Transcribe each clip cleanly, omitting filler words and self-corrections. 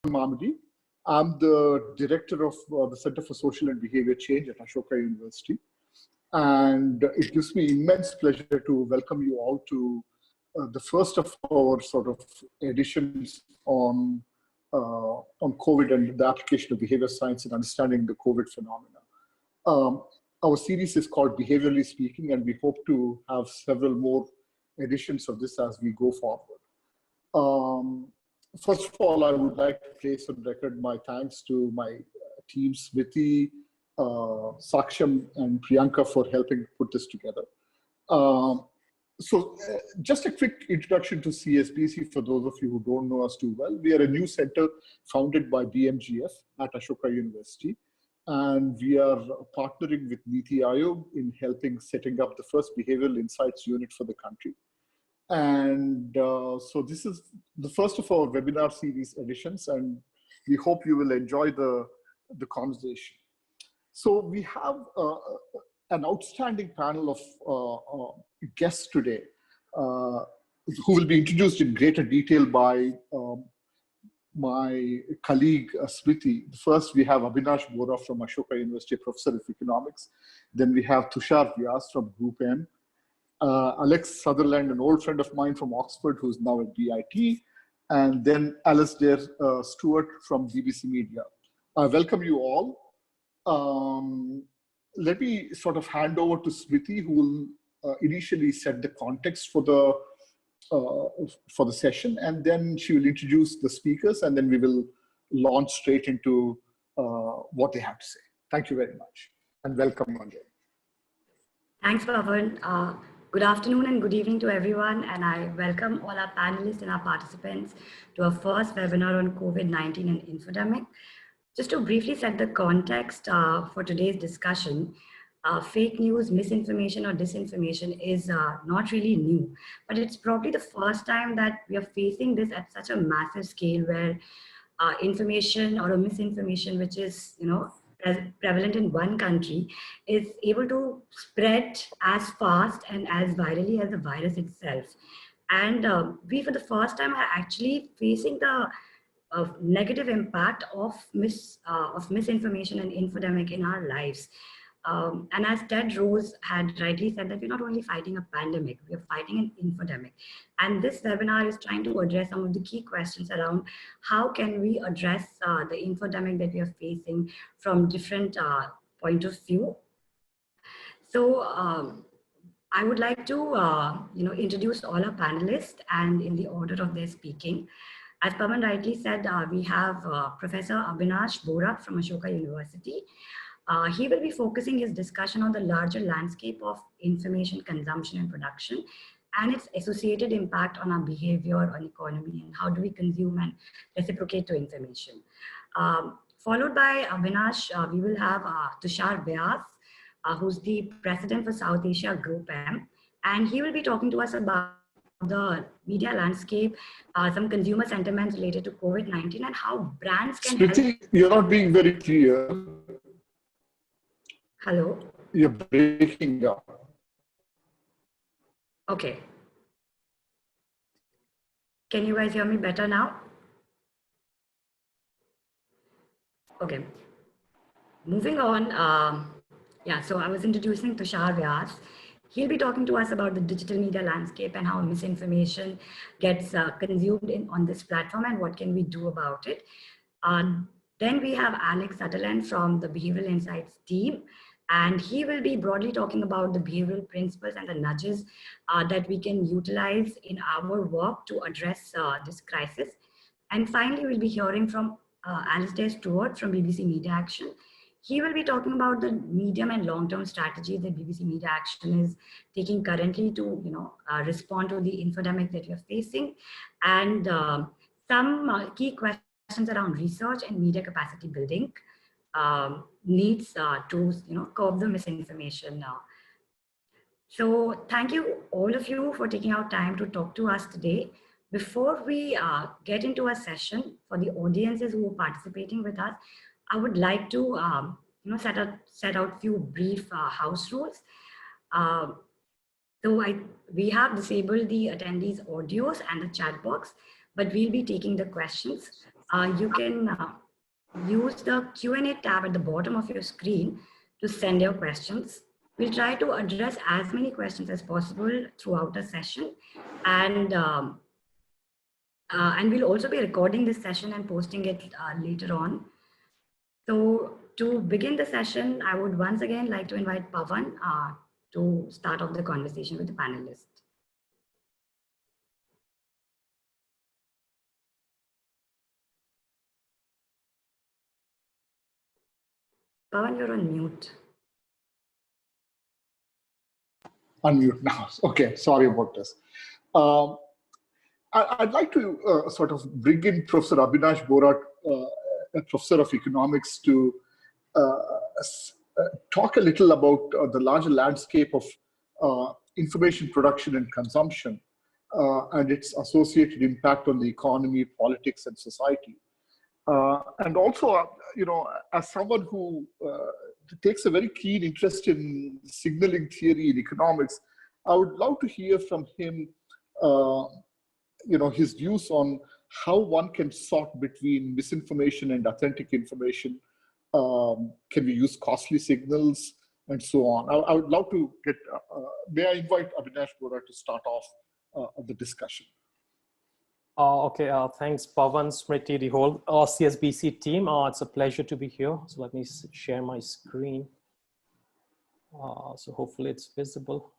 Mamadi. I'm the director of the Center for Social and Behavior Change at Ashoka University. And it gives me immense pleasure to welcome you all to the first of our sort of editions on COVID and the application of behavior science in understanding the COVID phenomena. Our series is called Behaviorally Speaking, and we hope to have several more editions of this as we go forward. First of all, I would like to place on record my thanks to my team, Smriti, Saksham, and Priyanka for helping put this together. Just a quick introduction to CSBC for those of you who don't know us too well. We are a new center founded by BMGF at Ashoka University, and we are partnering with Niti Aayog in helping setting up the first behavioral insights unit for the country. And so this is the first of our webinar series editions, and we hope you will enjoy the conversation. So we have an outstanding panel of guests today who will be introduced in greater detail by my colleague Smriti. First, we have Avinash Bora from Ashoka University, Professor of Economics. Then we have Tushar Vyas from Group M. Alex Sutherland, an old friend of mine from Oxford, who's now at BIT, and then Alasdair Stewart from BBC Media. I welcome you all. Let me sort of hand over to Smriti, who will initially set the context for the session, and then she will introduce the speakers, and then we will launch straight into what they have to say. Thank you very much, and welcome again. Thanks, Pavan. Good afternoon and good evening to everyone, and I welcome all our panelists and our participants to our first webinar on COVID-19 and Infodemic. Just to briefly set the context for today's discussion, fake news, misinformation or disinformation is not really new, but it's probably the first time that we are facing this at such a massive scale where information or a misinformation which is, prevalent in one country is able to spread as fast and as virally as the virus itself. And we, for the first time, are actually facing the negative impact of misinformation and infodemic in our lives. And as Ted Rose had rightly said, that we're not only fighting a pandemic, we're fighting an infodemic. And this webinar is trying to address some of the key questions around how can we address the infodemic that we are facing from different point of view. So I would like to introduce all our panelists and in the order of their speaking. As Pavan rightly said, we have Professor Avinash Bora from Ashoka University. He will be focusing his discussion on the larger landscape of information consumption and production and its associated impact on our behavior, on economy, and how do we consume and reciprocate to information. Followed by Avinash, we will have Tushar Vyas, who's the president for South Asia Group M, and he will be talking to us about the media landscape, some consumer sentiments related to COVID-19 and how brands can help. You're not being very clear. Hello? You're breaking up. Okay. Can you guys hear me better now? Okay. Moving on. So I was introducing Tushar Vyas. He'll be talking to us about the digital media landscape and how misinformation gets consumed on this platform and what can we do about it. Then we have Alex Sutherland from the Behavioral Insights team, and he will be broadly talking about the behavioral principles and the nudges that we can utilize in our work to address this crisis. And finally, we'll be hearing from Alasdair Stewart from BBC Media Action. He will be talking about the medium and long-term strategies that BBC Media Action is taking currently to respond to the infodemic that you're facing, and some key questions around research and media capacity building needs to curb the misinformation now. So thank you all of you for taking out time to talk to us today. Before we get into a session, for the audiences who are participating with us, I would like to set out few brief house rules. We have disabled the attendees' audios and the chat box, but we'll be taking the questions. you can use the Q&A tab at the bottom of your screen to send your questions. We'll try to address as many questions as possible throughout the session. And we'll also be recording this session and posting it later on. So to begin the session, I would once again like to invite Pavan to start off the conversation with the panelists. Pavan, you're on mute. Unmute now. Okay, sorry about this. I'd like to sort of bring in Professor Abhinash Borat, a professor of economics, to talk a little about the larger landscape of information production and consumption and its associated impact on the economy, politics, and society. And also, as someone who takes a very keen interest in signaling theory in economics, I would love to hear from him, his views on how one can sort between misinformation and authentic information. Can we use costly signals and so on? I would love to get, may I invite Abhinash Borat to start off the discussion. Okay, thanks, Pavan, Smriti, the whole CSBC team. It's a pleasure to be here. So let me share my screen. So hopefully it's visible.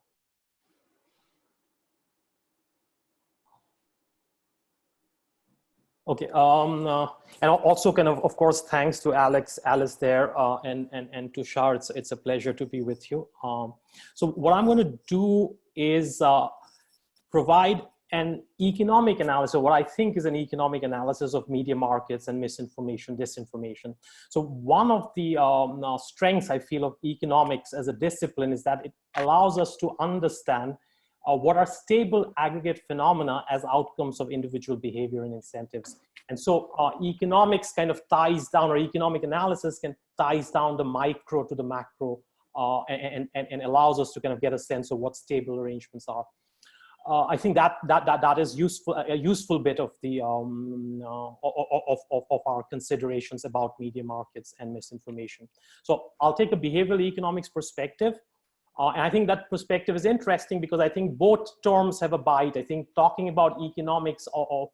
Okay, and also kind of course, thanks to Alice there, and to Shah. It's a pleasure to be with you. So what I'm going to do is provide an economic analysis, or what I think is an economic analysis of media markets and misinformation, disinformation. So one of the strengths I feel of economics as a discipline is that it allows us to understand what are stable aggregate phenomena as outcomes of individual behavior and incentives. And so economics kind of ties down, or economic analysis can ties down the micro to the macro, and allows us to kind of get a sense of what stable arrangements are. I think that is useful, a useful bit of the of our considerations about media markets and misinformation. So I'll take a behavioral economics perspective, and I think that perspective is interesting because I think both terms have a bite. I think talking about economics of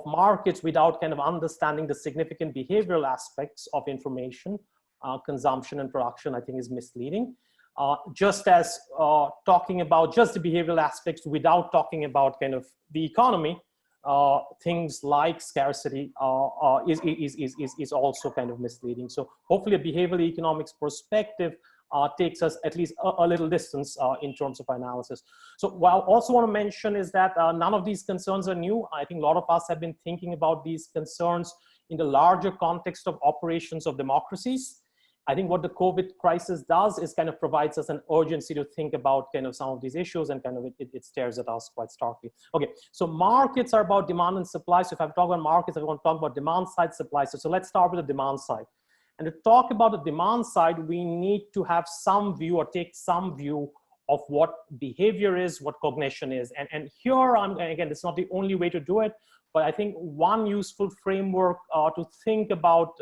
markets without kind of understanding the significant behavioral aspects of information consumption and production, I think, is misleading. Just as talking about just the behavioral aspects without talking about kind of the economy, things like scarcity is also kind of misleading. So hopefully a behavioral economics perspective takes us at least a little distance in terms of analysis. So what I also want to mention is that none of these concerns are new. I think a lot of us have been thinking about these concerns in the larger context of operations of democracies. I think what the COVID crisis does is kind of provides us an urgency to think about kind of some of these issues, and kind of it stares at us quite starkly. Okay, so markets are about demand and supply. So if I talk about markets, I want to talk about demand side, supply side. So let's start with the demand side. And to talk about the demand side, we need to have some view, or take some view of what behavior is, what cognition is. And here, again, it's not the only way to do it, but I think one useful framework to think about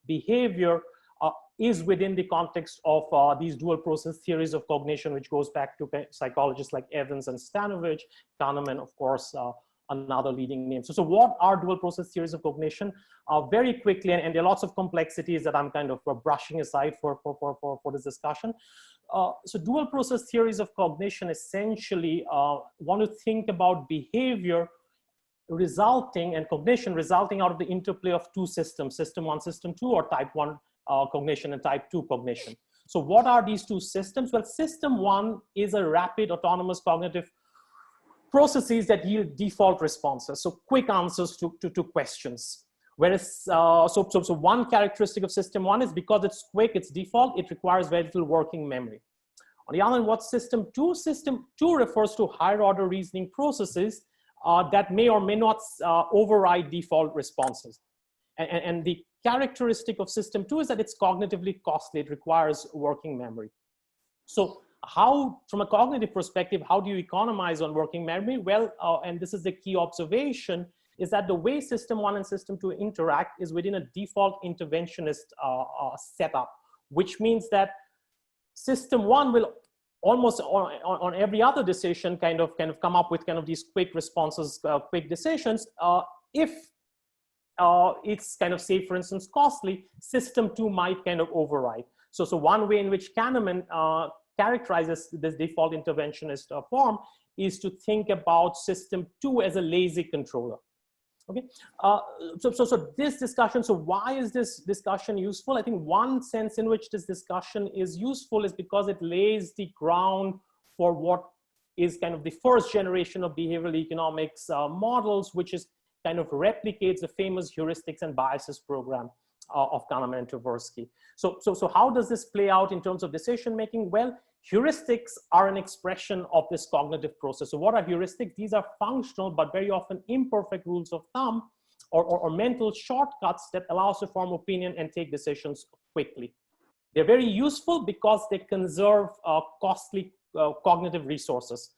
behavior is within the context of these dual process theories of cognition, which goes back to psychologists like Evans and Stanovich, Kahneman, of course, another leading name. So what are dual process theories of cognition? Very quickly, and there are lots of complexities that I'm kind of brushing aside for this discussion. So dual process theories of cognition essentially want to think about behavior resulting, and cognition resulting out of the interplay of two systems, system 1, system 2, or type 1 cognition and type 2 cognition. So what are these two systems? Well, system 1 is a rapid autonomous cognitive processes that yield default responses, so quick answers to questions. Whereas, so one characteristic of system 1 is because it's quick, it's default, it requires very little working memory. On the other hand, what's system 2? System 2 refers to higher order reasoning processes that may or may not override default responses. And the characteristic of system 2 is that it's cognitively costly. It requires working memory. So how, from a cognitive perspective, how do you economize on working memory? Well, and this is the key observation, is that the way system 1 and system 2 interact is within a default interventionist setup, which means that system 1 will almost on every other decision kind of come up with kind of these quick responses, quick decisions. If it's kind of, say, for instance, costly, system 2 might kind of override. So one way in which Kahneman characterizes this default interventionist form is to think about system 2 as a lazy controller. Okay, so this discussion, so why is this discussion useful? I think one sense in which this discussion is useful is because it lays the ground for what is kind of the first generation of behavioral economics models, which is kind of replicates the famous heuristics and biases program of Kahneman and Tversky. So how does this play out in terms of decision making? Well, heuristics are an expression of this cognitive process. So what are heuristics? These are functional but very often imperfect rules of thumb or mental shortcuts that allow us to form opinion and take decisions quickly. They're very useful because they conserve costly cognitive resources.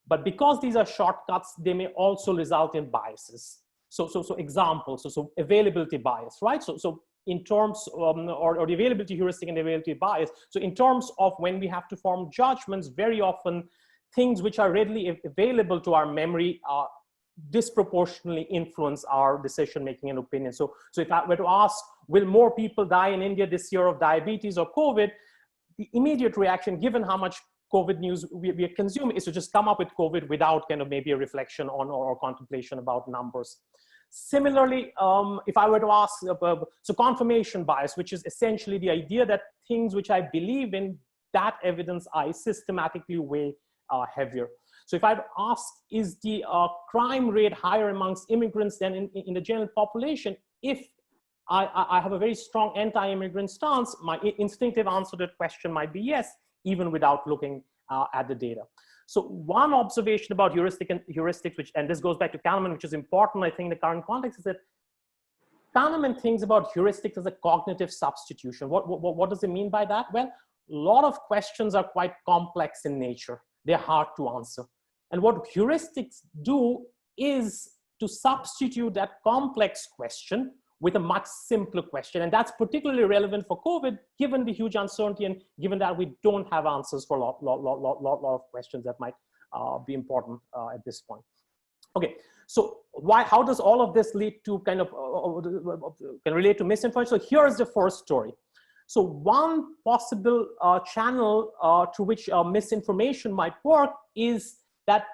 But because these are shortcuts, they may also result in biases. So examples, so availability bias, right? So in terms or the availability heuristic and the availability bias. So in terms of when we have to form judgments, very often things which are readily available to our memory disproportionately influence our decision making and opinion. So if I were to ask, will more people die in India this year of diabetes or COVID? The immediate reaction, given how much COVID news we consume, is to just come up with COVID without kind of maybe a reflection on or contemplation about numbers. Similarly, if I were to ask, so confirmation bias, which is essentially the idea that things which I believe in, that evidence I systematically weigh heavier. So if I'd ask, is the crime rate higher amongst immigrants than in the general population? If I have a very strong anti-immigrant stance, my instinctive answer to that question might be yes, even without looking at the data. So one observation about heuristics, and this goes back to Kahneman, which is important, I think, in the current context, is that Kahneman thinks about heuristics as a cognitive substitution. What does it mean by that? Well, a lot of questions are quite complex in nature. They're hard to answer. And what heuristics do is to substitute that complex question with a much simpler question. And that's particularly relevant for COVID, given the huge uncertainty and given that we don't have answers for a lot of questions that might be important at this point. Okay, so how does all of this lead to kind of, can relate to misinformation? So here's the first story. So one possible channel through which misinformation might work is that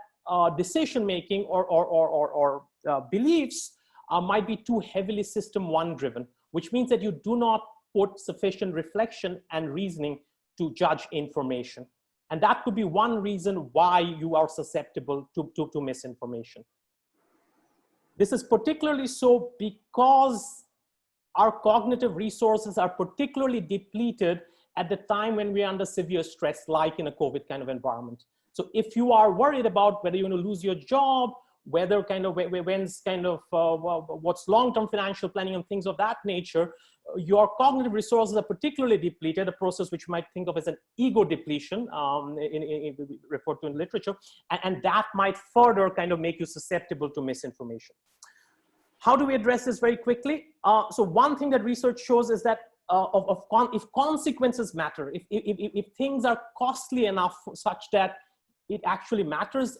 decision-making or beliefs might be too heavily system 1 driven, which means that you do not put sufficient reflection and reasoning to judge information. And that could be one reason why you are susceptible to misinformation. This is particularly so because our cognitive resources are particularly depleted at the time when we're under severe stress, like in a COVID kind of environment. So if you are worried about whether you're going to lose your job, whether kind of when's kind of what's long-term financial planning and things of that nature, your cognitive resources are particularly depleted, a process which you might think of as an ego depletion, referred to in literature, and that might further kind of make you susceptible to misinformation. How do we address this very quickly? So one thing that research shows is that if consequences matter, if things are costly enough such that it actually matters,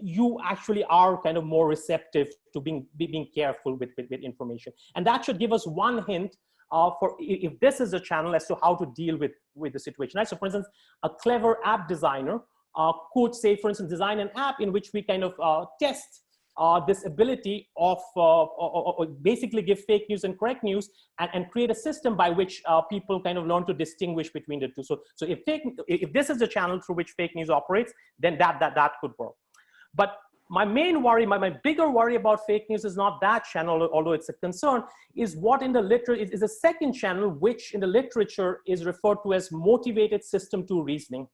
you actually are kind of more receptive to being careful with information. And that should give us one hint for if this is a channel as to how to deal with the situation. Right? So for instance, a clever app designer could say, for instance, design an app in which we kind of test this ability of basically give fake news and correct news and create a system by which people kind of learn to distinguish between the two. So if this is the channel through which fake news operates, then that could work. But my main worry, my bigger worry about fake news is not that channel, although it's a concern, is what in the literature is a second channel, which in the literature is referred to as motivated system 2 reasoning.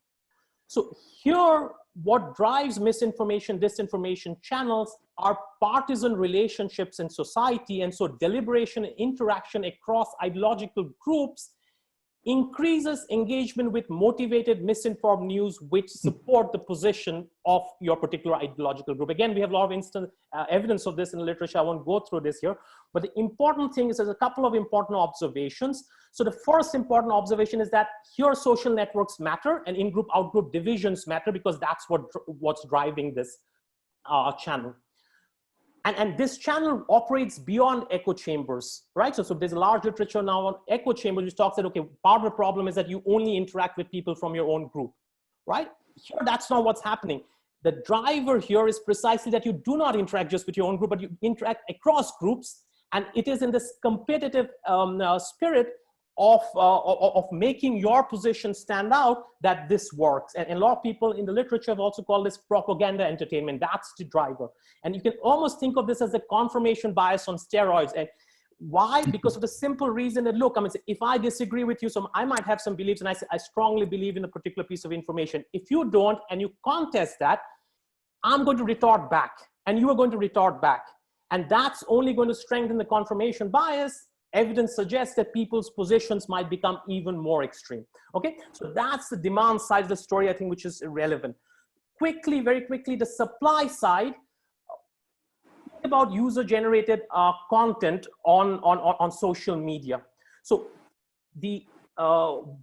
So here, what drives misinformation, disinformation channels are partisan relationships in society. And so deliberation and interaction across ideological groups increases engagement with motivated, misinformed news which support the position of your particular ideological group. Again, we have a lot of evidence of this in the literature. I won't go through this here, but the important thing is there's a couple of important observations. So the first important observation is that here social networks matter and in-group, out-group divisions matter, because that's what's driving this channel. And this channel operates beyond echo chambers, right? So there's a large literature now on echo chambers, which talks that, okay, part of the problem is that you only interact with people from your own group, right? Here, that's not what's happening. The driver here is precisely that you do not interact just with your own group, but you interact across groups. And it is in this competitive spirit of making your position stand out that this works. And a lot of people in the literature have also called this propaganda entertainment. That's the driver. And you can almost think of this as a confirmation bias on steroids. And why? Because of the simple reason that, look, I mean, if I disagree with you, so I might have some beliefs and I say, I strongly believe in a particular piece of information. If you don't and you contest that, I'm going to retort back and you are going to retort back. And that's only going to strengthen the confirmation bias. Evidence suggests that people's positions might become even more extreme. Okay, so that's the demand side of the story, I think, which is irrelevant. Quickly, very quickly, the supply side, about user-generated content on social media. So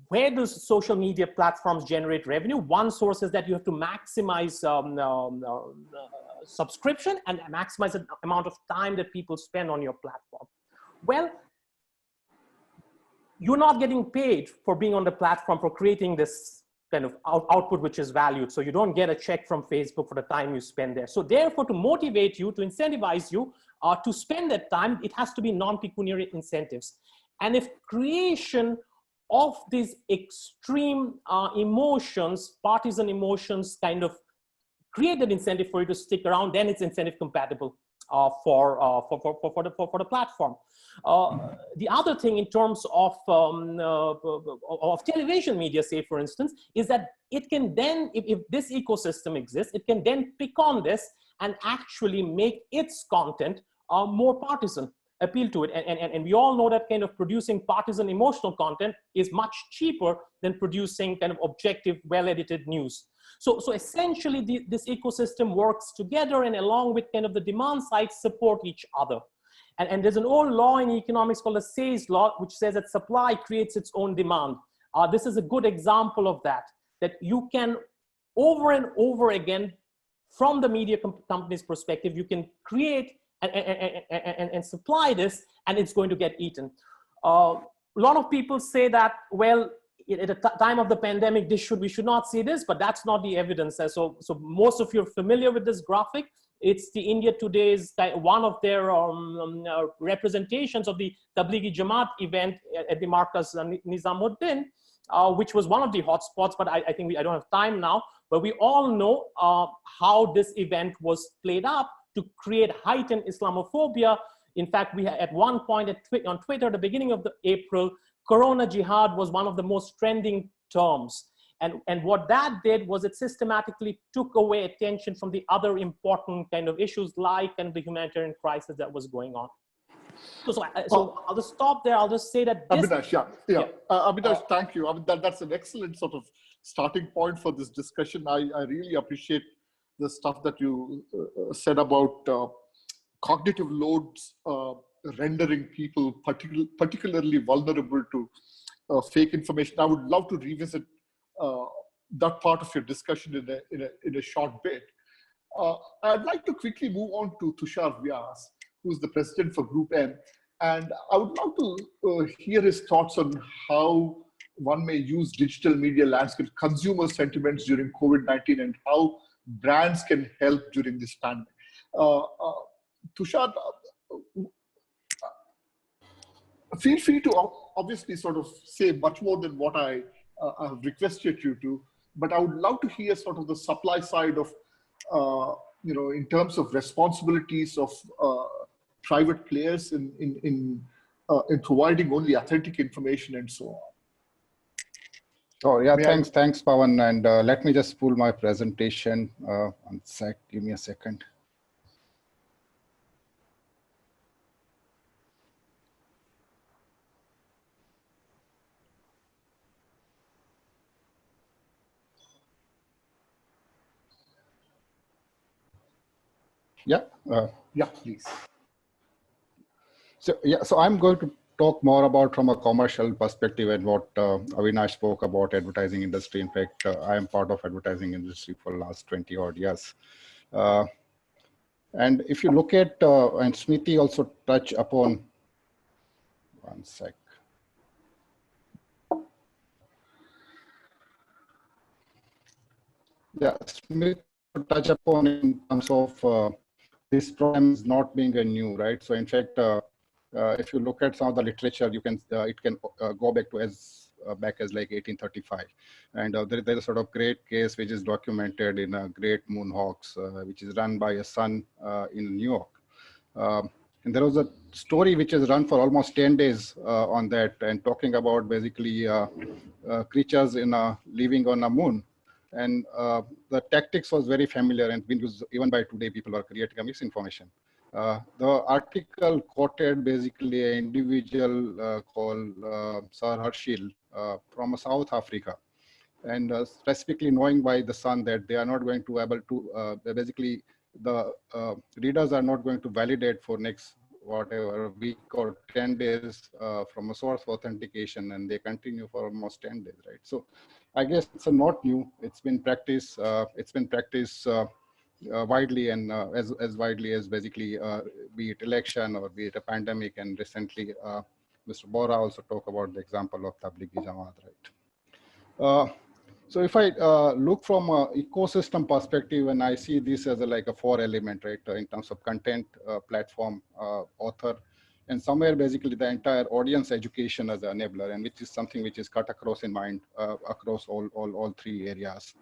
where does social media platforms generate revenue? One source is that you have to maximize subscription and maximize the amount of time that people spend on your platform. Well, you're not getting paid for being on the platform for creating this kind of output which is valued. So you don't get a check from Facebook for the time you spend there. So therefore, to motivate you, to incentivize you to spend that time, it has to be non-pecuniary incentives. And if creation of these extreme emotions, partisan emotions, kind of create an incentive for you to stick around, then it's incentive compatible for the platform. The other thing in terms of television media, say for instance, is that it can then, if this ecosystem exists, it can then pick on this and actually make its content more partisan, appeal to it. And we all know that kind of producing partisan emotional content is much cheaper than producing kind of objective, well-edited news. So essentially this ecosystem works together, and along with kind of the demand side support each other. And there's an old law in economics called the Say's law, which says that supply creates its own demand. This is a good example of that you can over and over again, from the media company's perspective, you can create and supply this, and it's going to get eaten. A lot of people say that, well, at the time of the pandemic, we should not see this, but that's not the evidence. So most of you are familiar with this graphic. It's the India Today's, one of their representations of the Tablighi Jamaat event at the Markaz Nizamuddin, which was one of the hotspots, but I think I don't have time now, but we all know how this event was played up to create heightened Islamophobia. In fact, we had at one point on Twitter at the beginning of April, Corona Jihad was one of the most trending terms. And what that did was it systematically took away attention from the other important kind of issues like and the humanitarian crisis that was going on. So I'll just stop there. I'll just say that Avinash, Avinash, thank you. I mean, that's an excellent sort of starting point for this discussion. I really appreciate the stuff that you said about cognitive loads rendering people particularly vulnerable to fake information. I would love to revisit that part of your discussion in a short bit. I'd like to quickly move on to Tushar Vyas, who's the president for Group M. And I would love to hear his thoughts on how one may use digital media landscape, consumer sentiments during COVID-19, and how brands can help during this pandemic. Tushar, feel free to obviously sort of say much more than what I have requested you to, but I would love to hear sort of the supply side of, in terms of responsibilities of private players in providing only authentic information and so on. Oh yeah, thanks, Pawan. And let me just pull my presentation. One sec, give me a second. Yeah. Yeah, please. So I'm going to talk more about from a commercial perspective and what Avinash spoke about advertising industry. In fact, I am part of advertising industry for the last 20 odd years. And if you look at, and Smriti also touch upon, one sec. Yeah, Smriti touch upon in terms of this problem is not being a new, right? So in fact, if you look at some of the literature, you can it can go back to back as like 1835, and there's a sort of great case which is documented in Great Moonhawks, which is run by a son in New York. And there was a story which has run for almost 10 days on that, and talking about basically creatures living on a moon. And the tactics was very familiar, and even by today, people are creating a misinformation. The article quoted basically an individual called Sir Herschel from South Africa, and specifically knowing by the sun that they are not going to able to basically the readers are not going to validate for next whatever week or 10 days from a source of authentication, and they continue for almost 10 days, right? So I guess it's not new. It's been practiced. Widely, and as widely as basically be it election or be it a pandemic. And recently, Mr. Bora also talked about the example of Tablighi Jamaat, right? So if I look from an ecosystem perspective, and I see this as like a 4 element, right, in terms of content, platform, author, and somewhere basically the entire audience education as an enabler, and which is something which is cut across in mind across all 3 areas.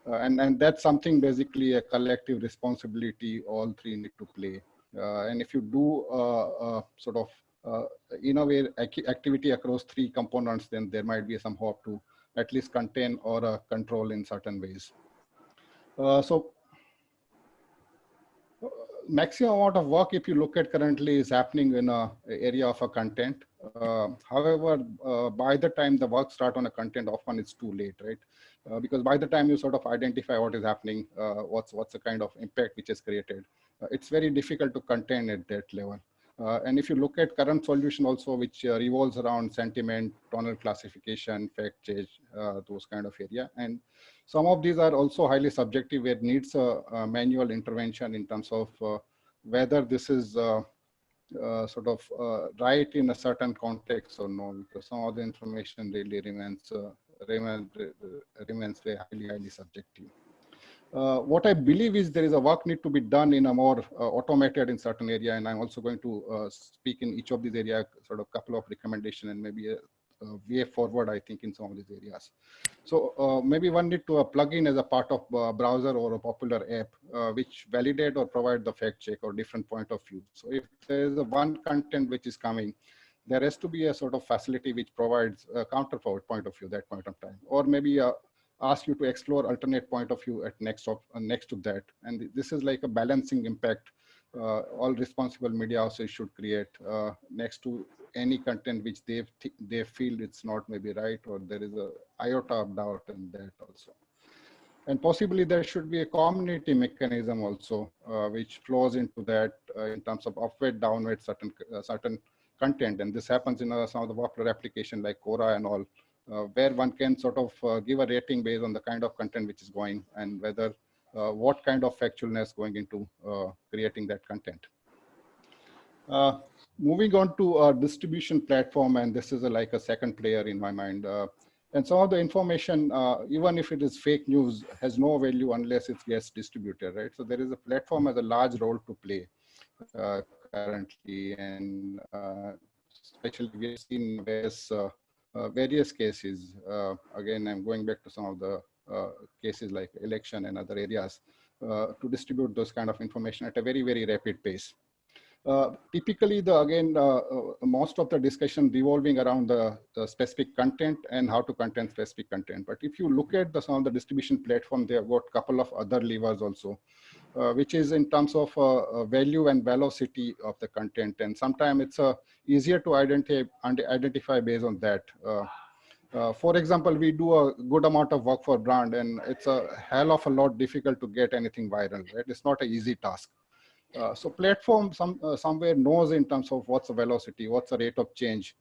And that's something basically a collective responsibility all 3 need to play. And if you do sort of in a way activity across 3 components, then there might be some hope to at least contain or control in certain ways. So maximum amount of work, if you look at currently, is happening in a area of a content. However, by the time the work start on a content, often it's too late, right? Because by the time you sort of identify what is happening, what's the kind of impact which is created, it's very difficult to contain at that level. And if you look at current solution also, which revolves around sentiment, tonal classification, fact check, those kind of area. And some of these are also highly subjective, where it needs a manual intervention in terms of whether this is sort of right in a certain context or no, because some of the information really remains very highly subjective. What I believe is there is a work need to be done in a more automated in certain area, and I'm also going to speak in each of these areas, sort of couple of recommendation and maybe a way forward, I think, in some of these areas. So maybe one need to plug in as a part of browser or a popular app, which validate or provide the fact check or different point of view. So if there is a one content which is coming, there has to be a sort of facility which provides a counterpart point of view that point of time, or maybe ask you to explore alternate point of view at next to that. And this is like a balancing impact all responsible media houses should create next to any content which they feel it's not maybe right, or there is a iota of doubt in that also. And possibly there should be a community mechanism also, which flows into that in terms of upweight, downweight certain content. And this happens in some of the popular application like Quora and all, where one can sort of give a rating based on the kind of content which is going, and whether what kind of factualness going into creating that content. Moving on to distribution platform, and this is like a second player in my mind. And some of the information, even if it is fake news, has no value unless it gets distributed, right? So there is a platform has a large role to play currently, and especially we have seen various cases. Again, I'm going back to some of the cases like election and other areas to distribute those kind of information at a very, very rapid pace. Typically, most of the discussion revolving around the specific content and how to content specific content. But if you look at some of the distribution platform, they have got a couple of other levers also, which is in terms of value and velocity of the content. And sometimes it's easier to identify based on that. For example, we do a good amount of work for brand, and it's a hell of a lot difficult to get anything viral, right? It's not an easy task. So platform somewhere knows in terms of what's the velocity, what's the rate of change,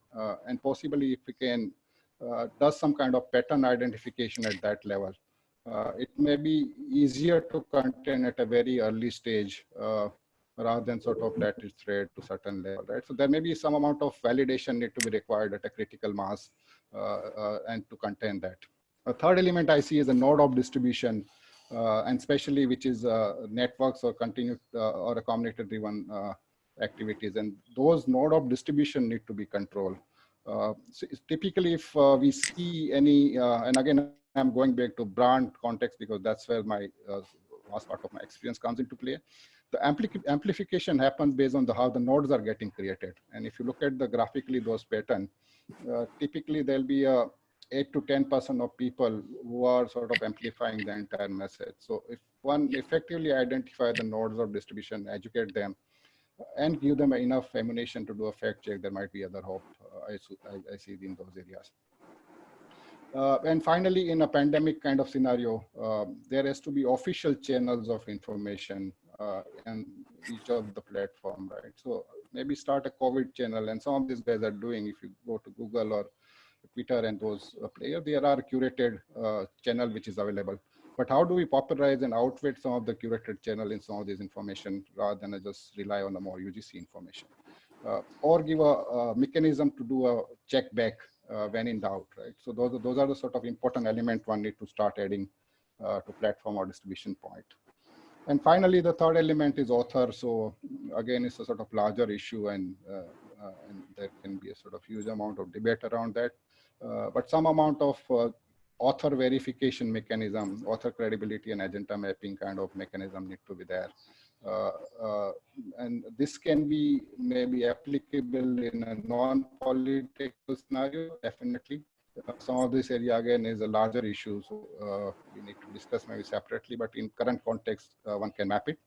and possibly if we can does some kind of pattern identification at that level. It may be easier to contain at a very early stage rather than sort of let it spread to certain level, right? So there may be some amount of validation need to be required at a critical mass and to contain that. A third element I see is a node of distribution, and especially which is networks or continued or a community driven activities, and those node of distribution need to be controlled. So typically if we see any, and again, I'm going back to brand context because that's where my vast part of my experience comes into play. The amplification happens based on how the nodes are getting created. And if you look at the graphically those pattern, typically there'll be 8 to 10% of people who are sort of amplifying the entire message. So if one effectively identify the nodes of distribution, educate them, and give them enough ammunition to do a fact check, there might be other hope I see in those areas. And finally, in a pandemic kind of scenario, there has to be official channels of information in each of the platform, right? So maybe start a COVID channel, and some of these guys are doing. If you go to Google or Twitter and those players, there are curated channel which is available. But how do we popularize and outwit some of the curated channel in some of this information rather than just rely on the more UGC information? Or give a mechanism to do a check back when in doubt, right? So those are the sort of important element one need to start adding to platform or distribution point. And finally, the third element is author. So again, it's a sort of larger issue, and there can be a sort of huge amount of debate around that. But some amount of author verification mechanism, author credibility and agenda mapping kind of mechanism need to be there. And this can be maybe applicable in a non-political scenario, definitely. Some of this area again is a larger issue, so we need to discuss maybe separately, but in current context, one can map it.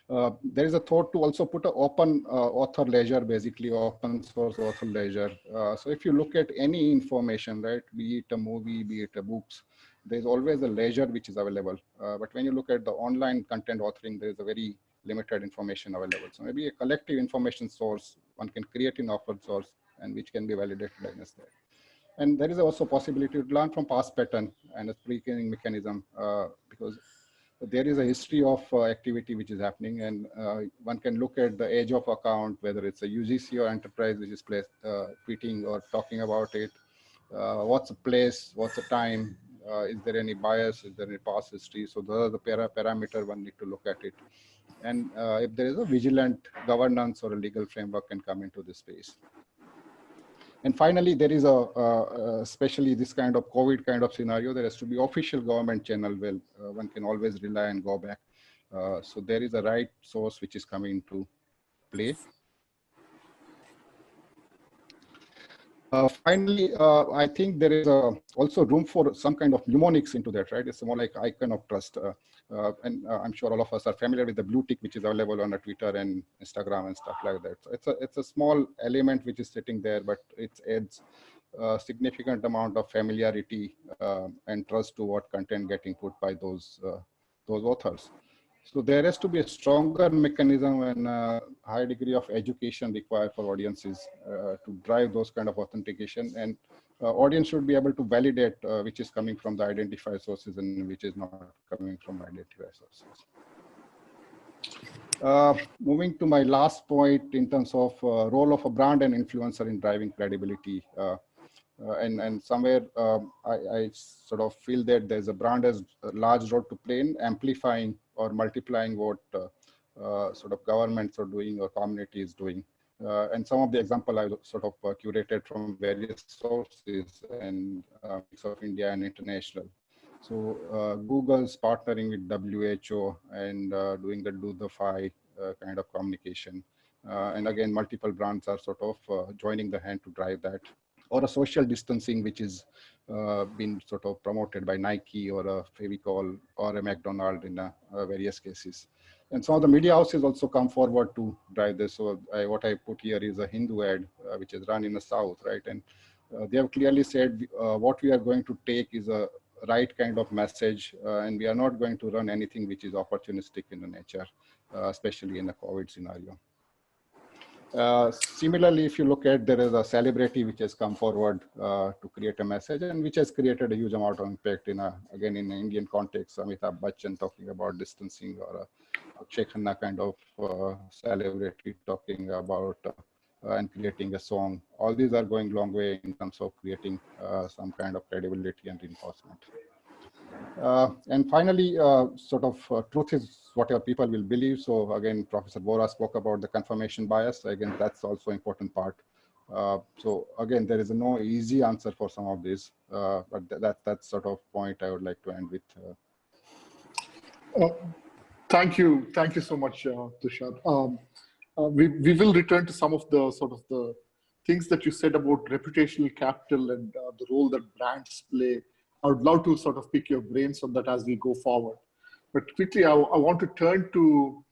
There is a thought to also put an open author ledger, basically open source author ledger. So if you look at any information, right, be it a movie, be it a books, there's always a ledger which is available. But when you look at the online content authoring, there is a very limited information available. So maybe a collective information source, one can create an open source and which can be validated against that. And there is also possibility to learn from past pattern and a pre-screening mechanism because there is a history of activity which is happening, and one can look at the age of account, whether it's a UGC or enterprise which is placed, tweeting or talking about it. What's the place? What's the time? Is there any bias? Is there any past history? So those are the parameter one need to look at it. And if there is a vigilant governance or a legal framework can come into this space. And finally, there is especially this kind of COVID kind of scenario, there has to be official government channel where one can always rely and go back. So there is a right source which is coming into play. Finally, I think there is also room for some kind of mnemonics into that, right? It's more like icon of trust. And I'm sure all of us are familiar with the blue tick, which is available on Twitter and Instagram and stuff like that. So it's a small element which is sitting there, but it adds a significant amount of familiarity and trust to what content getting put by those authors. So there has to be a stronger mechanism and a high degree of education required for audiences to drive those kind of authentication, and audience should be able to validate which is coming from the identified sources and which is not coming from identified sources. Moving to my last point in terms of role of a brand and influencer in driving credibility. And somewhere I sort of feel that there's a brand has a large role to play in amplifying or multiplying what sort of governments are doing or community is doing. And some of the example I sort of curated from various sources and mix of India and international. So Google's partnering with WHO and doing the Do the Fi kind of communication. And again, multiple brands are sort of joining the hand to drive that. Or a social distancing, which is been sort of promoted by Nike or a Fevicol or a McDonald's in various cases. And some of the media houses also come forward to drive this. So what I put here is a Hindu ad, which is run in the South, right? And they have clearly said what we are going to take is a right kind of message, and we are not going to run anything which is opportunistic in the nature. especially in a COVID scenario. Similarly, if you look at, there is a celebrity which has come forward to create a message and which has created a huge amount of impact again, in an Indian context. Amitabh Bachchan talking about distancing, or Akshay Khanna kind of celebrity talking about and creating a song. All these are going a long way in terms of creating some kind of credibility and reinforcement. And finally, truth is whatever people will believe. So again, Professor Bora spoke about the confirmation bias. Again, that's also an important part. So again, there is no easy answer for some of this, but that's sort of point I would like to end with. Thank you so much, Tushar. We will return to some of the things that you said about reputational capital and the role that brands play. I would love to sort of pick your brains on that as we go forward. But quickly, I want to turn to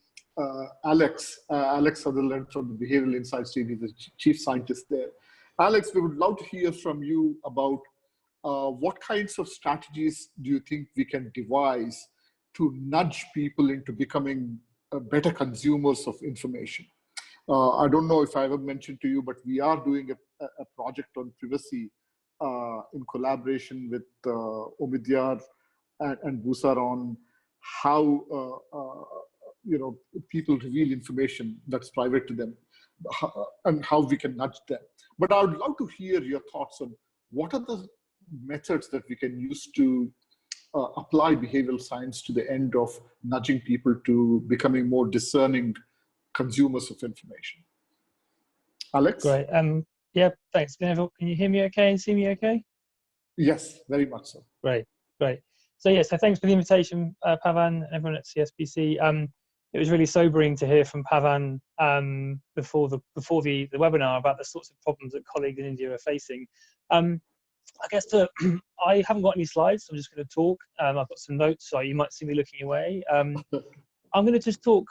Alex Sutherland from the Behavioral Insights team. He's the chief scientist there. Alex, we would love to hear from you about what kinds of strategies do you think we can devise to nudge people into becoming better consumers of information? I don't know if I ever mentioned to you, but we are doing a project on privacy in collaboration with Omidyar and Busar on how people reveal information that's private to them and how we can nudge them. But I would love to hear your thoughts on what are the methods that we can use to apply behavioral science to the end of nudging people to becoming more discerning consumers of information. Alex? Great. Yeah, thanks. Can you hear me okay and see me okay? Yes, very much so. Great. So yes, so thanks for the invitation, Pavan, and everyone at CSBC. It was really sobering to hear from Pavan before the webinar about the sorts of problems that colleagues in India are facing. I guess I haven't got any slides, so I'm just going to talk. I've got some notes, so you might see me looking away. I'm going to just talk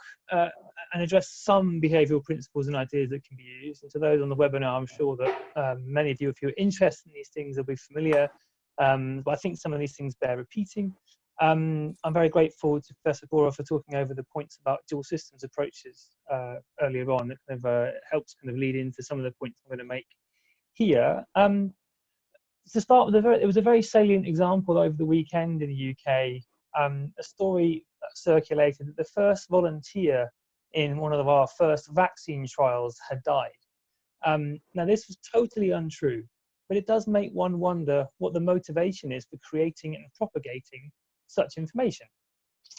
and address some behavioural principles and ideas that can be used. And to those on the webinar, I'm sure that many of you, if you're interested in these things, will be familiar. But I think some of these things bear repeating. I'm very grateful to Professor Bora for talking over the points about dual systems approaches earlier on. That kind of helps kind of lead into some of the points I'm going to make here. To start with, it was a very salient example over the weekend in the UK. A story circulated that the first volunteer in one of our first vaccine trials had died. Now, this was totally untrue, but it does make one wonder what the motivation is for creating and propagating such information.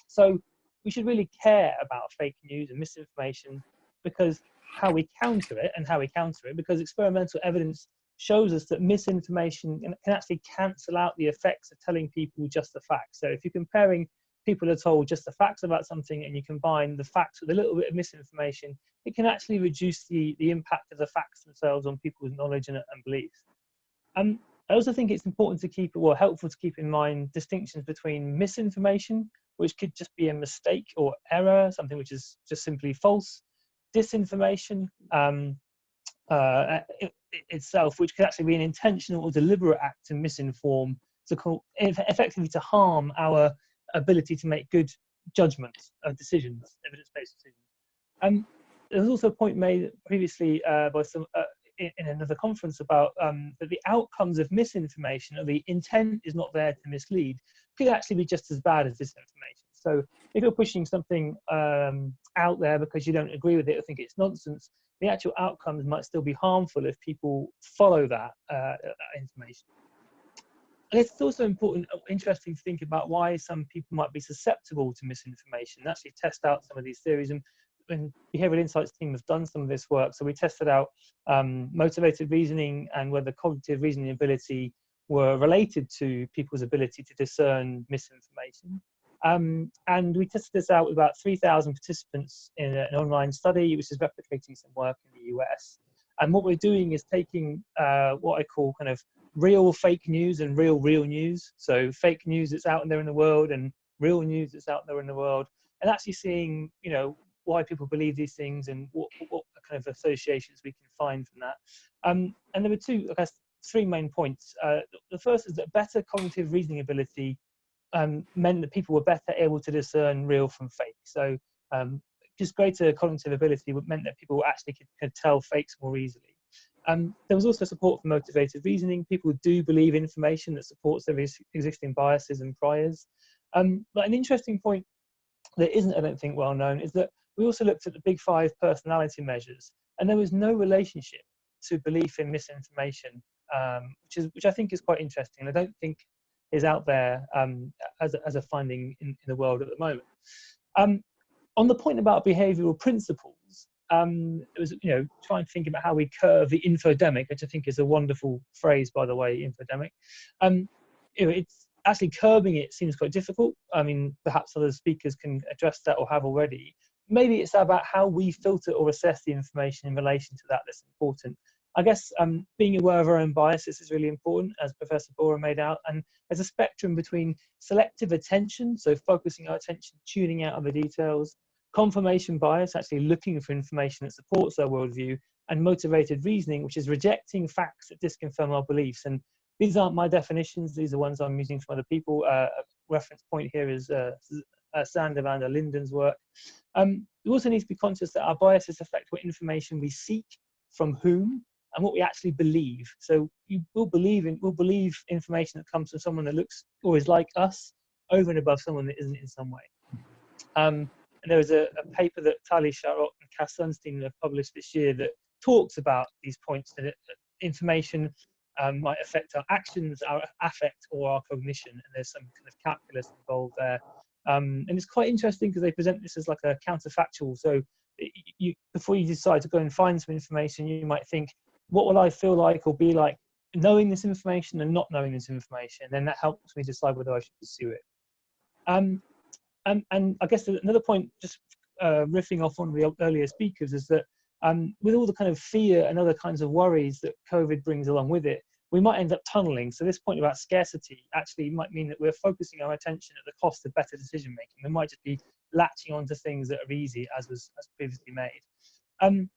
So we should really care about fake news and misinformation, because how we counter it, because experimental evidence shows us that misinformation can actually cancel out the effects of telling people just the facts. So if you're comparing people are told just the facts about something and you combine the facts with a little bit of misinformation, it can actually reduce the impact of the facts themselves on people's knowledge and beliefs. I also think it's important to keep, or helpful to keep in mind, distinctions between misinformation, which could just be a mistake or error, something which is just simply false, disinformation, itself, which could actually be an intentional or deliberate act to misinform, effectively to harm our ability to make good judgments of decisions, evidence-based decisions. There was also a point made previously by some in another conference about that the outcomes of misinformation, or the intent is not there to mislead, could actually be just as bad as disinformation. So if you're pushing something out there because you don't agree with it or think it's nonsense, the actual outcomes might still be harmful if people follow that information. I guess it's also interesting to think about why some people might be susceptible to misinformation, and actually test out some of these theories. And Behavioral Insights team has done some of this work. So we tested out motivated reasoning and whether cognitive reasoning ability were related to people's ability to discern misinformation. And we tested this out with about 3,000 participants in an online study, which is replicating some work in the US. And what we're doing is taking what I call kind of real fake news and real news. So fake news that's out there in the world and real news that's out there in the world, and actually seeing, you know, why people believe these things and what kind of associations we can find from that. And there were three main points. The first is that better cognitive reasoning ability meant that people were better able to discern real from fake. So just greater cognitive ability meant that people actually could tell fakes more easily. There was also support for motivated reasoning. People do believe information that supports their existing biases and priors. But an interesting point that isn't, I don't think, well known is that we also looked at the big 5 personality measures, and there was no relationship to belief in misinformation, which I think is quite interesting. I don't think is out there as a finding in the world at the moment. On the point about behavioural principles, it was, try and think about how we curve the infodemic, which I think is a wonderful phrase, by the way, infodemic. It's actually curbing it seems quite difficult. I mean, perhaps other speakers can address that or have already. Maybe it's about how we filter or assess the information in relation to that that's important. I guess being aware of our own biases is really important, as Professor Bora made out, and there's a spectrum between selective attention, so focusing our attention, tuning out other details, confirmation bias, actually looking for information that supports our worldview, and motivated reasoning, which is rejecting facts that disconfirm our beliefs. And these aren't my definitions, these are ones I'm using from other people. A reference point here is Sander van der Linden's work. We also need to be conscious that our biases affect what information we seek, from whom, and what we actually believe. So we'll believe information that comes from someone that looks or is like us, over and above someone that isn't in some way. And there was a paper that Tali Sharot and Cass Sunstein have published this year that talks about these points, that information might affect our actions, our affect, or our cognition, and there's some kind of calculus involved there. And it's quite interesting because they present this as like a counterfactual. So before you decide to go and find some information, you might think, what will I feel like or be like knowing this information and not knowing this information? And then that helps me decide whether I should pursue it. And I guess another point, just riffing off one of the earlier speakers, is that with all the kind of fear and other kinds of worries that COVID brings along with it, we might end up tunneling. So this point about scarcity actually might mean that we're focusing our attention at the cost of better decision making. We might just be latching onto things that are easy, as previously made.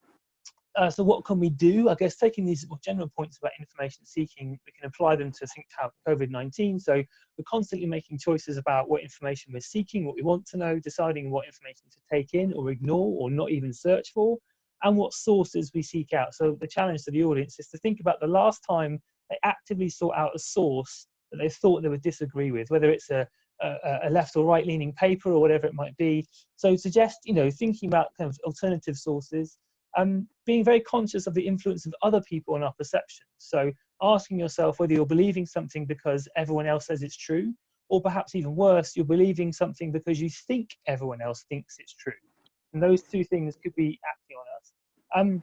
So what can we do? I guess taking these more general points about information seeking, we can apply them to think about COVID-19. So we're constantly making choices about what information we're seeking, what we want to know, deciding what information to take in or ignore or not even search for, and what sources we seek out. So the challenge to the audience is to think about the last time they actively sought out a source that they thought they would disagree with, whether it's a left or right leaning paper or whatever it might be. So suggest, thinking about kind of alternative sources, being very conscious of the influence of other people on our perceptions. So asking yourself whether you're believing something because everyone else says it's true, or perhaps even worse, you're believing something because you think everyone else thinks it's true. And those two things could be acting on us.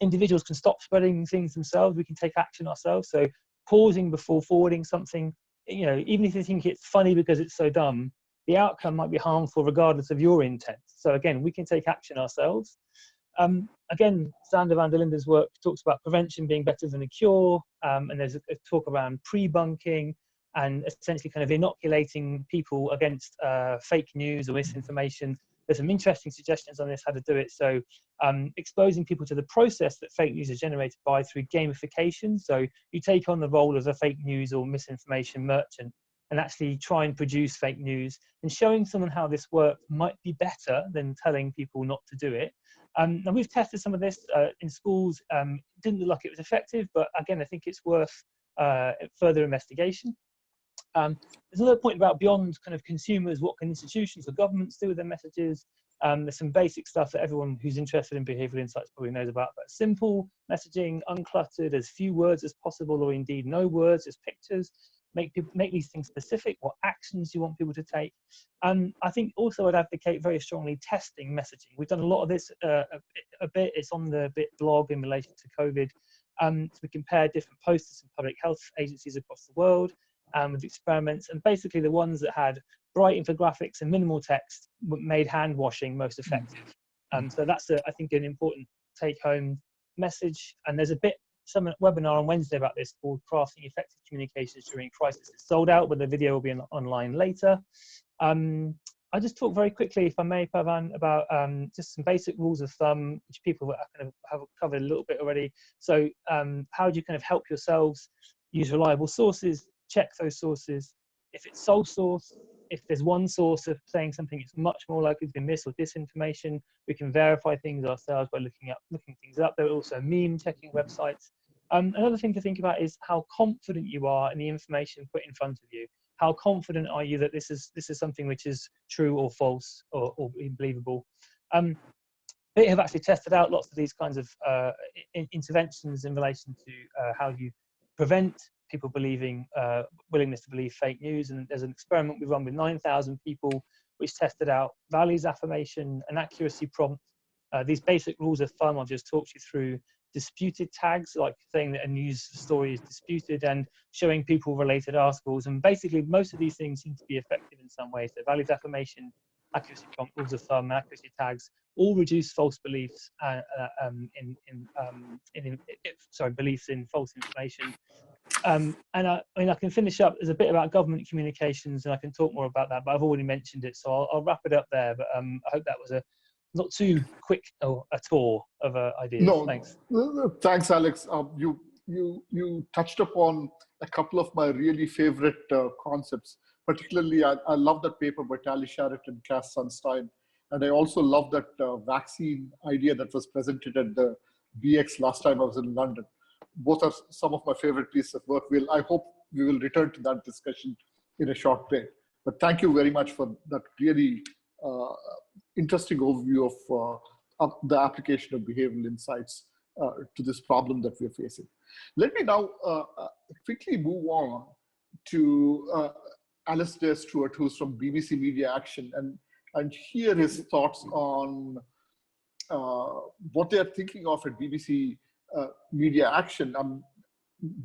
Individuals can stop spreading things themselves. We can take action ourselves. So pausing before forwarding something, even if you think it's funny because it's so dumb, the outcome might be harmful regardless of your intent. So again, we can take action ourselves. Again, Sander van der Linden's work talks about prevention being better than a cure, and there's a talk around pre-bunking and essentially kind of inoculating people against fake news or misinformation. There's some interesting suggestions on this, how to do it. So exposing people to the process that fake news is generated by through gamification. So you take on the role of a fake news or misinformation merchant and actually try and produce fake news, and showing someone how this works might be better than telling people not to do it. And we've tested some of this in schools. It didn't look like it was effective, but again, I think it's worth further investigation. There's another point about beyond kind of consumers, what can institutions or governments do with their messages? There's some basic stuff that everyone who's interested in behavioural insights probably knows about, but simple messaging, uncluttered, as few words as possible, or indeed no words, just pictures. Make these things specific, what actions you want people to take. I think also I'd advocate very strongly testing messaging. We've done a lot of this a bit. It's on the BIT blog in relation to COVID. So we compared different posters from public health agencies across the world with experiments, and basically the ones that had bright infographics and minimal text made hand washing most effective. So that's I think an important take home message. And there's some webinar on Wednesday about this called Crafting Effective Communications During Crisis. It's sold out, but the video will be online later. I'll just talk very quickly, if I may, Pavan, about just some basic rules of thumb, which people kind of have covered a little bit already. So how do you kind of help yourselves use reliable sources, check those sources? If it's sole source, if there's one source of saying something, it's much more likely to be mis or disinformation. We can verify things ourselves by looking things up. There are also meme checking websites. Another thing to think about is how confident you are in the information put in front of you. How confident are you that this is something which is true or false or believable? They have actually tested out lots of these kinds of interventions in relation to how you prevent people believing, willingness to believe fake news. And there's an experiment we run with 9,000 people, which tested out values affirmation, an accuracy prompt, these basic rules of thumb I've just talked you through, disputed tags, like saying that a news story is disputed, and showing people related articles. And basically, most of these things seem to be effective in some way. So values affirmation, accuracy prompt, rules of thumb, accuracy tags, all reduce false beliefs beliefs in false information. And I can finish up. There's a bit about government communications, and I can talk more about that, but I've already mentioned it, so I'll wrap it up there. But I hope that was a not too quick a tour of ideas. No, thanks. Thanks, Alex. You touched upon a couple of my really favorite concepts. Particularly, I love that paper by Tali Sharrett and Cass Sunstein. And I also love that vaccine idea that was presented at the BX last time I was in London. Both are some of my favorite pieces of work. I hope we will return to that discussion in a short bit. But thank you very much for that really interesting overview of the application of behavioral insights to this problem that we're facing. Let me now quickly move on to Alistair Stewart, who's from BBC Media Action, and hear his thoughts on what they are thinking of at BBC Media Action.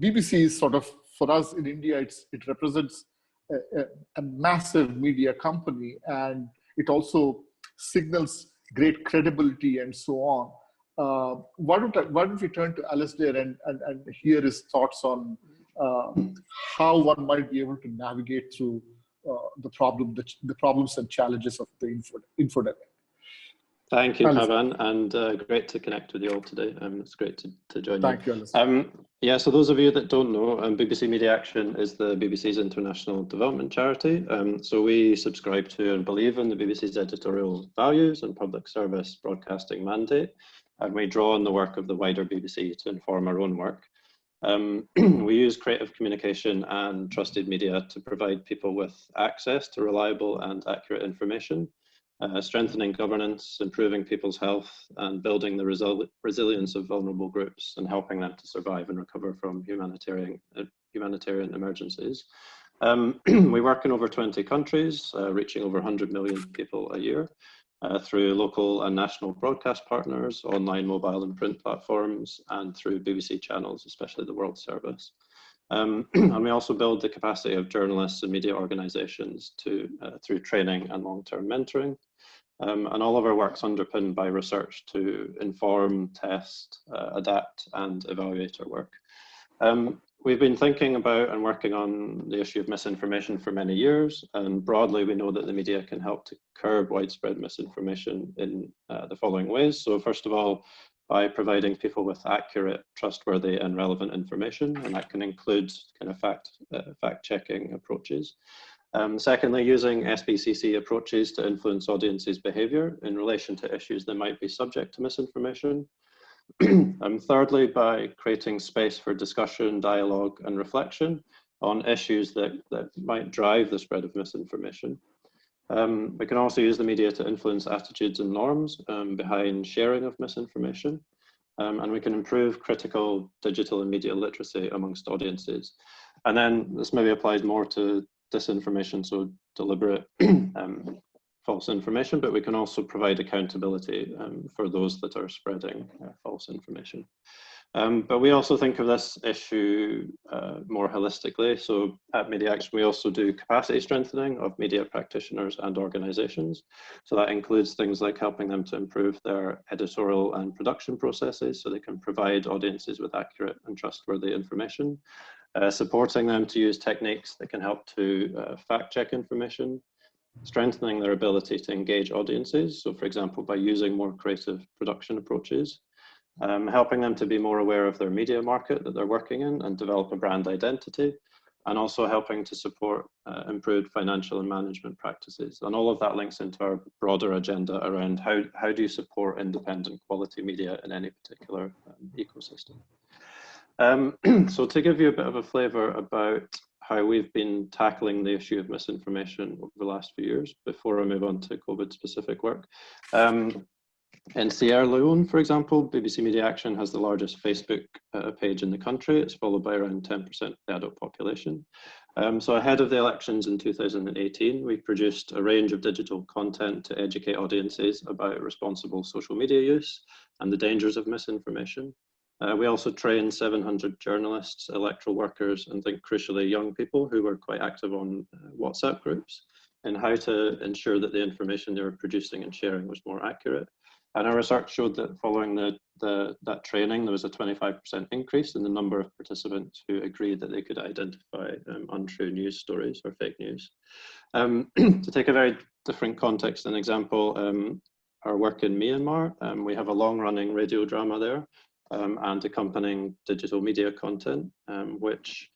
BBC is sort of, for us in India, it represents a massive media company, and it also signals great credibility and so on. Why don't we turn to Alistair and hear his thoughts on how one might be able to navigate through the problems and challenges of the infodemic. Thank you, Pavan, and great to connect with you all today. It's great to join you. Thank you, Alistair. Yeah, so those of you that don't know, BBC Media Action is the BBC's international development charity. So we subscribe to and believe in the BBC's editorial values and public service broadcasting mandate, and we draw on the work of the wider BBC to inform our own work. We use creative communication and trusted media to provide people with access to reliable and accurate information, strengthening governance, improving people's health, and building the resilience of vulnerable groups and helping them to survive and recover from humanitarian emergencies. We work in over 20 countries, reaching over 100 million people a year through local and national broadcast partners, online, mobile and print platforms, and through BBC channels, especially the World Service. And we also build the capacity of journalists and media organizations through training and long-term mentoring. And all of our work's underpinned by research to inform, test, adapt, and evaluate our work. We've been thinking about and working on the issue of misinformation for many years, and broadly we know that the media can help to curb widespread misinformation in the following ways. So first of all, by providing people with accurate, trustworthy and relevant information, and that can include kind of fact-checking approaches. Secondly, using SPCC approaches to influence audiences' behaviour in relation to issues that might be subject to misinformation. Thirdly, by creating space for discussion, dialogue and reflection on issues that might drive the spread of misinformation. We can also use the media to influence attitudes and norms behind sharing of misinformation. And we can improve critical digital and media literacy amongst audiences. And then this maybe applies more to disinformation, so deliberate false information, but we can also provide accountability for those that are spreading false information. But we also think of this issue more holistically. So at Media Action, we also do capacity strengthening of media practitioners and organizations. So that includes things like helping them to improve their editorial and production processes so they can provide audiences with accurate and trustworthy information, supporting them to use techniques that can help to fact check information, strengthening their ability to engage audiences. So for example, by using more creative production approaches, helping them to be more aware of their media market that they're working in and develop a brand identity, and also helping to support improved financial and management practices. And all of that links into our broader agenda around how do you support independent quality media in any particular ecosystem. So to give you a bit of a flavour about how we've been tackling the issue of misinformation over the last few years, before I move on to COVID specific work. In Sierra Leone, for example, BBC Media Action has the largest Facebook page in the country. It's followed by around 10% of the adult population. So ahead of the elections in 2018, we produced a range of digital content to educate audiences about responsible social media use and the dangers of misinformation. We also trained 700 journalists, electoral workers, and think crucially young people who were quite active on WhatsApp groups in how to ensure that the information they were producing and sharing was more accurate. And our research showed that following that training, there was a 25% increase in the number of participants who agreed that they could identify untrue news stories or fake news. To take a very different context and example, our work in Myanmar, we have a long-running radio drama there and accompanying digital media content, which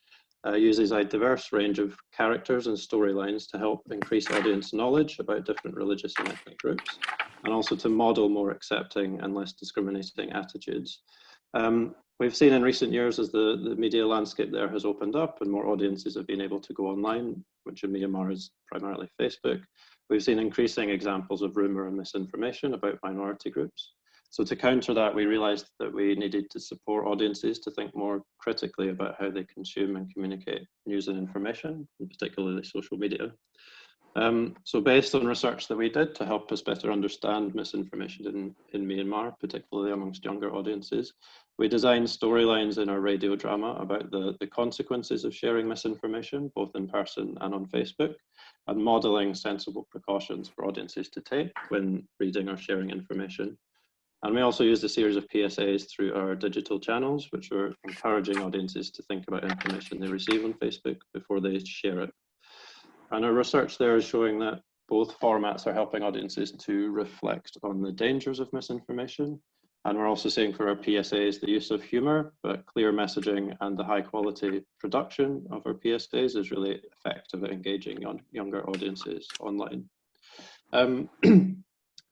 uses a diverse range of characters and storylines to help increase audience knowledge about different religious and ethnic groups, and also to model more accepting and less discriminating attitudes. We've seen in recent years as the media landscape there has opened up and more audiences have been able to go online, which in Myanmar is primarily Facebook. We've seen increasing examples of rumour and misinformation about minority groups. So to counter that, we realised that we needed to support audiences to think more critically about how they consume and communicate news and information, and particularly social media. So based on research that we did to help us better understand misinformation in Myanmar, particularly amongst younger audiences, we designed storylines in our radio drama about the consequences of sharing misinformation, both in person and on Facebook, and modelling sensible precautions for audiences to take when reading or sharing information. And we also used a series of PSAs through our digital channels, which were encouraging audiences to think about information they receive on Facebook before they share it. And our research there is showing that both formats are helping audiences to reflect on the dangers of misinformation. And we're also seeing for our PSAs the use of humour, but clear messaging and the high quality production of our PSAs is really effective at engaging younger audiences online.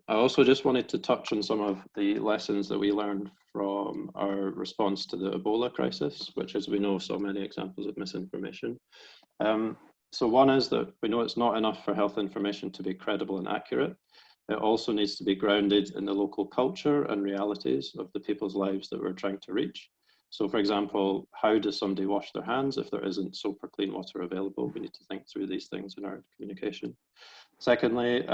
I also just wanted to touch on some of the lessons that we learned from our response to the Ebola crisis, which, as we know, saw many examples of misinformation. So one is that we know it's not enough for health information to be credible and accurate. It also needs to be grounded in the local culture and realities of the people's lives that we're trying to reach. So for example, how does somebody wash their hands if there isn't soap or clean water available? We need to think through these things in our communication. Secondly,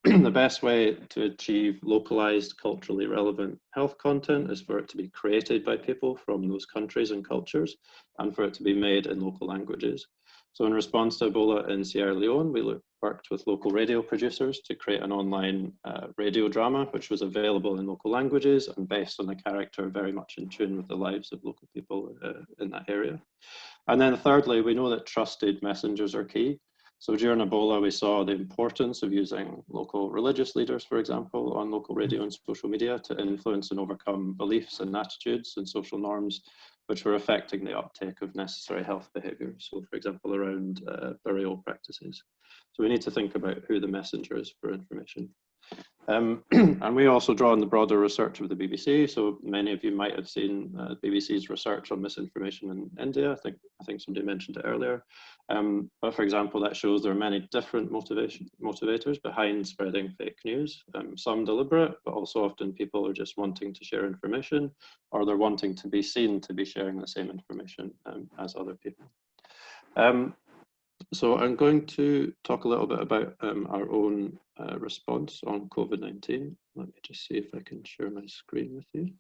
the best way to achieve localized, culturally relevant health content is for it to be created by people from those countries and cultures, and for it to be made in local languages. So in response to Ebola in Sierra Leone, we worked with local radio producers to create an online radio drama, which was available in local languages and based on a character very much in tune with the lives of local people in that area. And then thirdly, we know that trusted messengers are key. So during Ebola, we saw the importance of using local religious leaders, for example, on local radio and social media to influence and overcome beliefs and attitudes and social norms, which were affecting the uptake of necessary health behaviours. So for example, around burial practices. So we need to think about who the messenger is for information. And we also draw on the broader research of the BBC. So many of you might have seen BBC's research on misinformation in India. I think somebody mentioned it earlier. But for example, that shows there are many different motivators behind spreading fake news. Some deliberate, but also often people are just wanting to share information, or they're wanting to be seen to be sharing the same information as other people. So I'm going to talk a little bit about our own response on COVID-19. Let me just see if I can share my screen with you.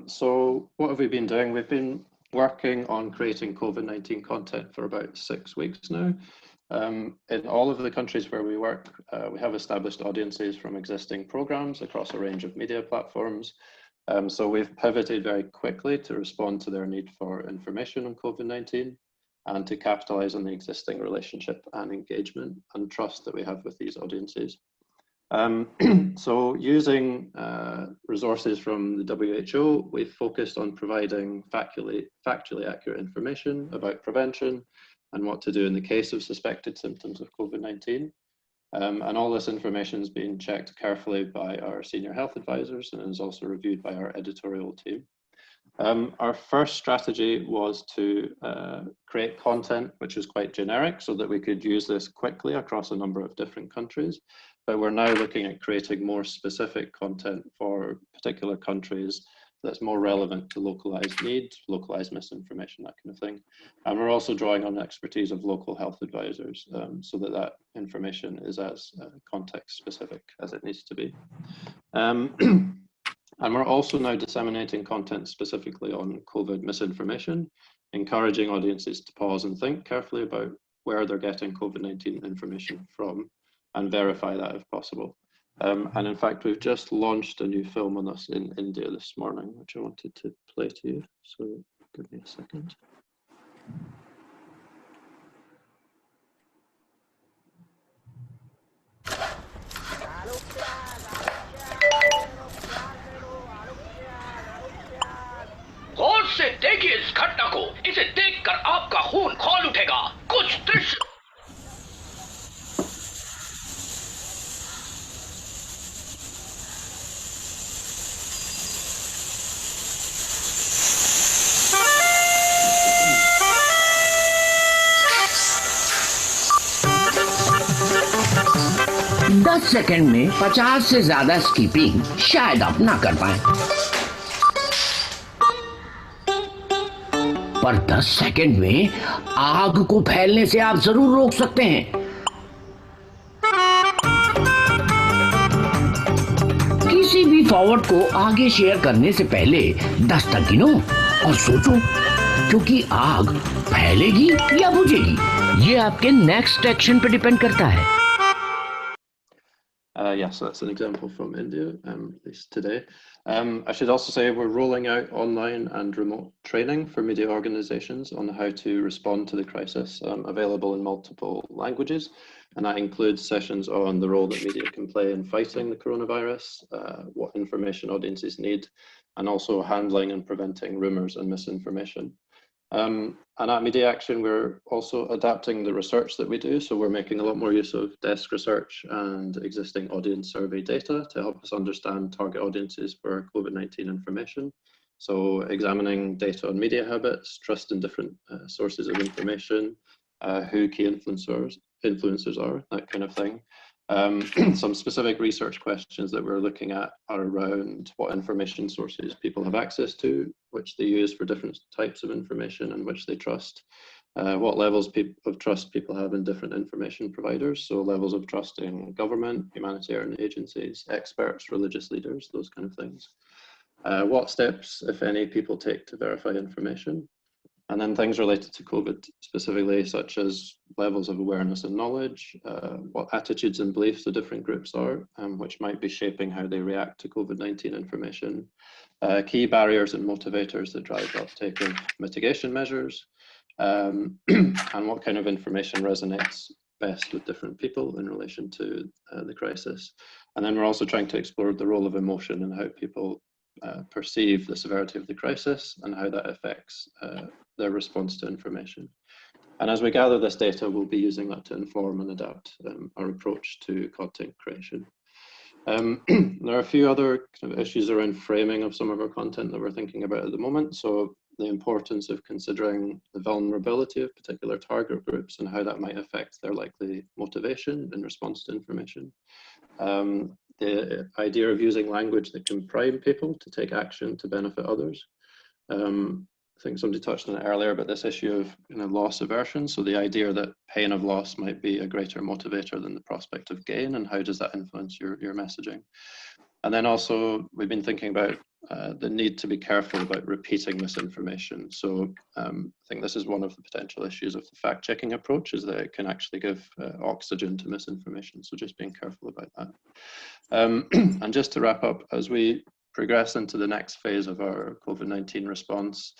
So what have we been doing? We've been working on creating COVID-19 content for about 6 weeks now. In all of the countries where we work, we have established audiences from existing programs across a range of media platforms. So we've pivoted very quickly to respond to their need for information on COVID-19. and to capitalise on the existing relationship and engagement and trust that we have with these audiences. So using resources from the WHO, we've focused on providing factually accurate information about prevention and what to do in the case of suspected symptoms of COVID-19. And all this information is being checked carefully by our senior health advisors and is also reviewed by our editorial team. Our first strategy was to create content which is quite generic so that we could use this quickly across a number of different countries. But we're now looking at creating more specific content for particular countries that's more relevant to localized needs, localized misinformation, that kind of thing. And we're also drawing on the expertise of local health advisors so that that information is as context specific as it needs to be. And we're also now disseminating content specifically on COVID misinformation, encouraging audiences to pause and think carefully about where they're getting COVID-19 information from and verify that if possible. And in fact, we've just launched a new film on this in India this morning, which I wanted to play to you. So give me a second. गौर से देखिए इस घटना को, इसे देखकर आपका खून खौल उठेगा। कुछ दृश्य दस सेकंड में 50 से ज्यादा स्कीपिंग शायद आप ना कर पाए, पर 10 सेकंड में आग को फैलने से आप जरूर रोक सकते हैं। किसी भी फॉरवर्ड को आगे शेयर करने से पहले 10 तक गिनो और सोचो, क्योंकि आग फैलेगी या बुझेगी, ये आपके नेक्स्ट एक्शन पे डिपेंड करता है। Yes, so that's an example from India, at least today. I should also say we're rolling out online and remote training for media organizations on how to respond to the crisis, available in multiple languages. And that includes sessions on the role that media can play in fighting the coronavirus, what information audiences need, and also handling and preventing rumors and misinformation. And at Media Action, we're also adapting the research that we do. So we're making a lot more use of desk research and existing audience survey data to help us understand target audiences for COVID-19 information. So examining data on media habits, trust in different sources of information, who key influencers are, that kind of thing. Some specific research questions that we're looking at are around what information sources people have access to, which they use for different types of information and which they trust, what levels of trust people have in different information providers, so levels of trust in government, humanitarian agencies, experts, religious leaders, those kind of things. What steps, if any, people take to verify information. And then things related to COVID specifically, such as levels of awareness and knowledge, what attitudes and beliefs the different groups are, which might be shaping how they react to COVID-19 information, key barriers and motivators that drive uptake of mitigation measures, and what kind of information resonates best with different people in relation to the crisis. And then we're also trying to explore the role of emotion and how people perceive the severity of the crisis and how that affects their response to information. And as we gather this data, we'll be using that to inform and adapt our approach to content creation. There are a few other kind of issues around framing of some of our content that we're thinking about at the moment. So the importance of considering the vulnerability of particular target groups and how that might affect their likely motivation in response to information. The idea of using language that can prime people to take action to benefit others. I think somebody touched on it earlier, but this issue of loss aversion. So the idea that pain of loss might be a greater motivator than the prospect of gain, and how does that influence your messaging? And then also we've been thinking about the need to be careful about repeating misinformation. So I think this is one of the potential issues of the fact-checking approach, is that it can actually give oxygen to misinformation. So just being careful about that. And just to wrap up, as we progress into the next phase of our COVID-19 response,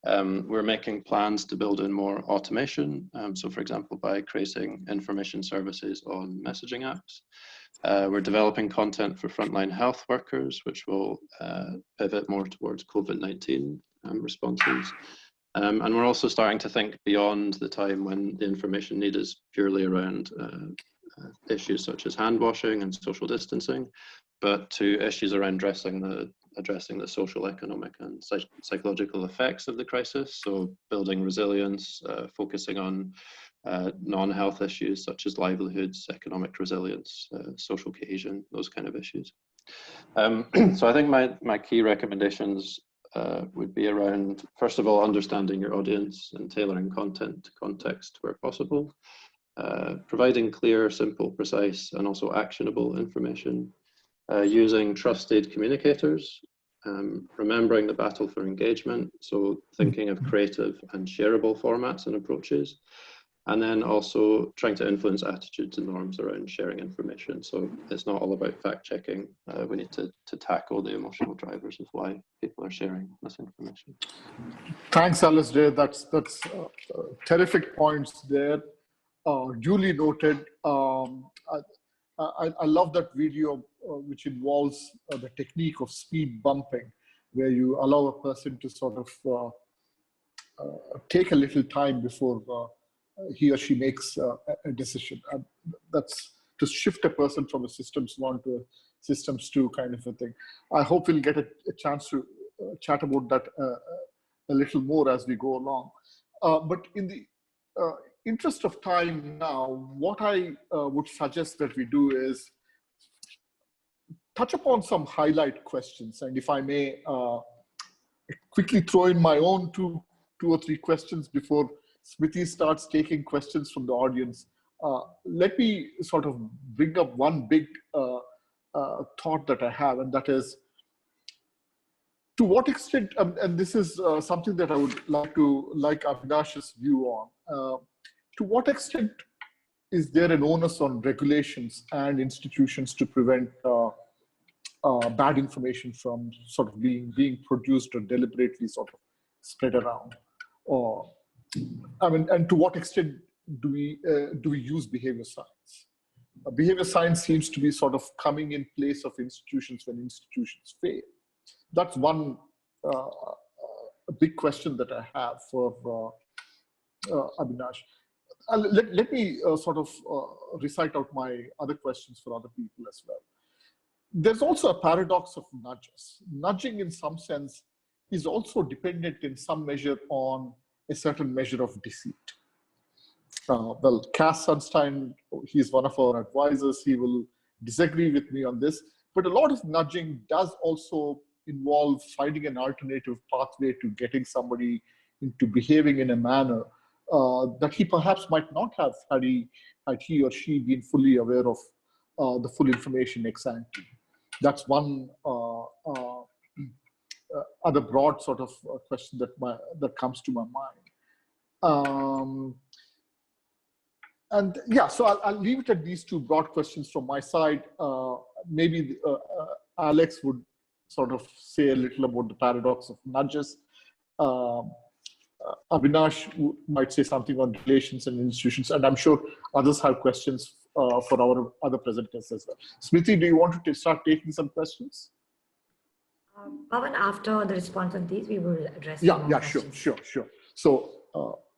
We're making plans to build in more automation. So for example, by creating information services on messaging apps. We're developing content for frontline health workers, which will pivot more towards COVID-19 responses. And we're also starting to think beyond the time when the information need is purely around issues such as hand washing and social distancing, but to issues around addressing the social, economic and psychological effects of the crisis. So building resilience, focusing on non-health issues such as livelihoods, economic resilience, social cohesion, those kind of issues. So I think my key recommendations would be around, first of all, understanding your audience and tailoring content to context where possible, providing clear, simple, precise, and also actionable information, using trusted communicators, remembering the battle for engagement, so thinking of creative and shareable formats and approaches, and then also trying to influence attitudes and norms around sharing information. So it's not all about fact checking. We need to tackle the emotional drivers of why people are sharing misinformation. Thanks, Alistair. That's terrific points there. Duly noted. I love that video, which involves the technique of speed bumping, where you allow a person to sort of take a little time before he or she makes a decision. That's to shift a person from a systems one to a systems two kind of a thing. I hope we'll get a chance to chat about that a little more as we go along. But in the interest of time now, what I would suggest that we do is touch upon some highlight questions. And if I may quickly throw in my own two or three questions before Smithy starts taking questions from the audience. Let me sort of bring up one big thought that I have, and that is, to what extent, and this is something that I would like Avinash's view on, to what extent is there an onus on regulations and institutions to prevent bad information from sort of being produced or deliberately sort of spread around? Or, I mean, and to what extent do we use behavior science? Behavior science seems to be sort of coming in place of institutions when institutions fail. That's one big question that I have for Avinash. Let me sort of recite out my other questions for other people as well. There's also a paradox of nudges. Nudging, in some sense, is also dependent in some measure on a certain measure of deceit. Well, Cass Sunstein, he's one of our advisors, he will disagree with me on this, but a lot of nudging does also involve finding an alternative pathway to getting somebody into behaving in a manner that he perhaps might not have had he or she been fully aware of the full information ex ante. That's one other broad sort of question that comes to my mind. And yeah, so I'll leave it at these two broad questions from my side. Maybe Alex would sort of say a little about the paradox of nudges. Avinash might say something on relations and institutions, and I'm sure others have questions for our other presenters as well. Smriti, do you want to start taking some questions? Pavan, after the response of these, we will address. Yeah, sure. So,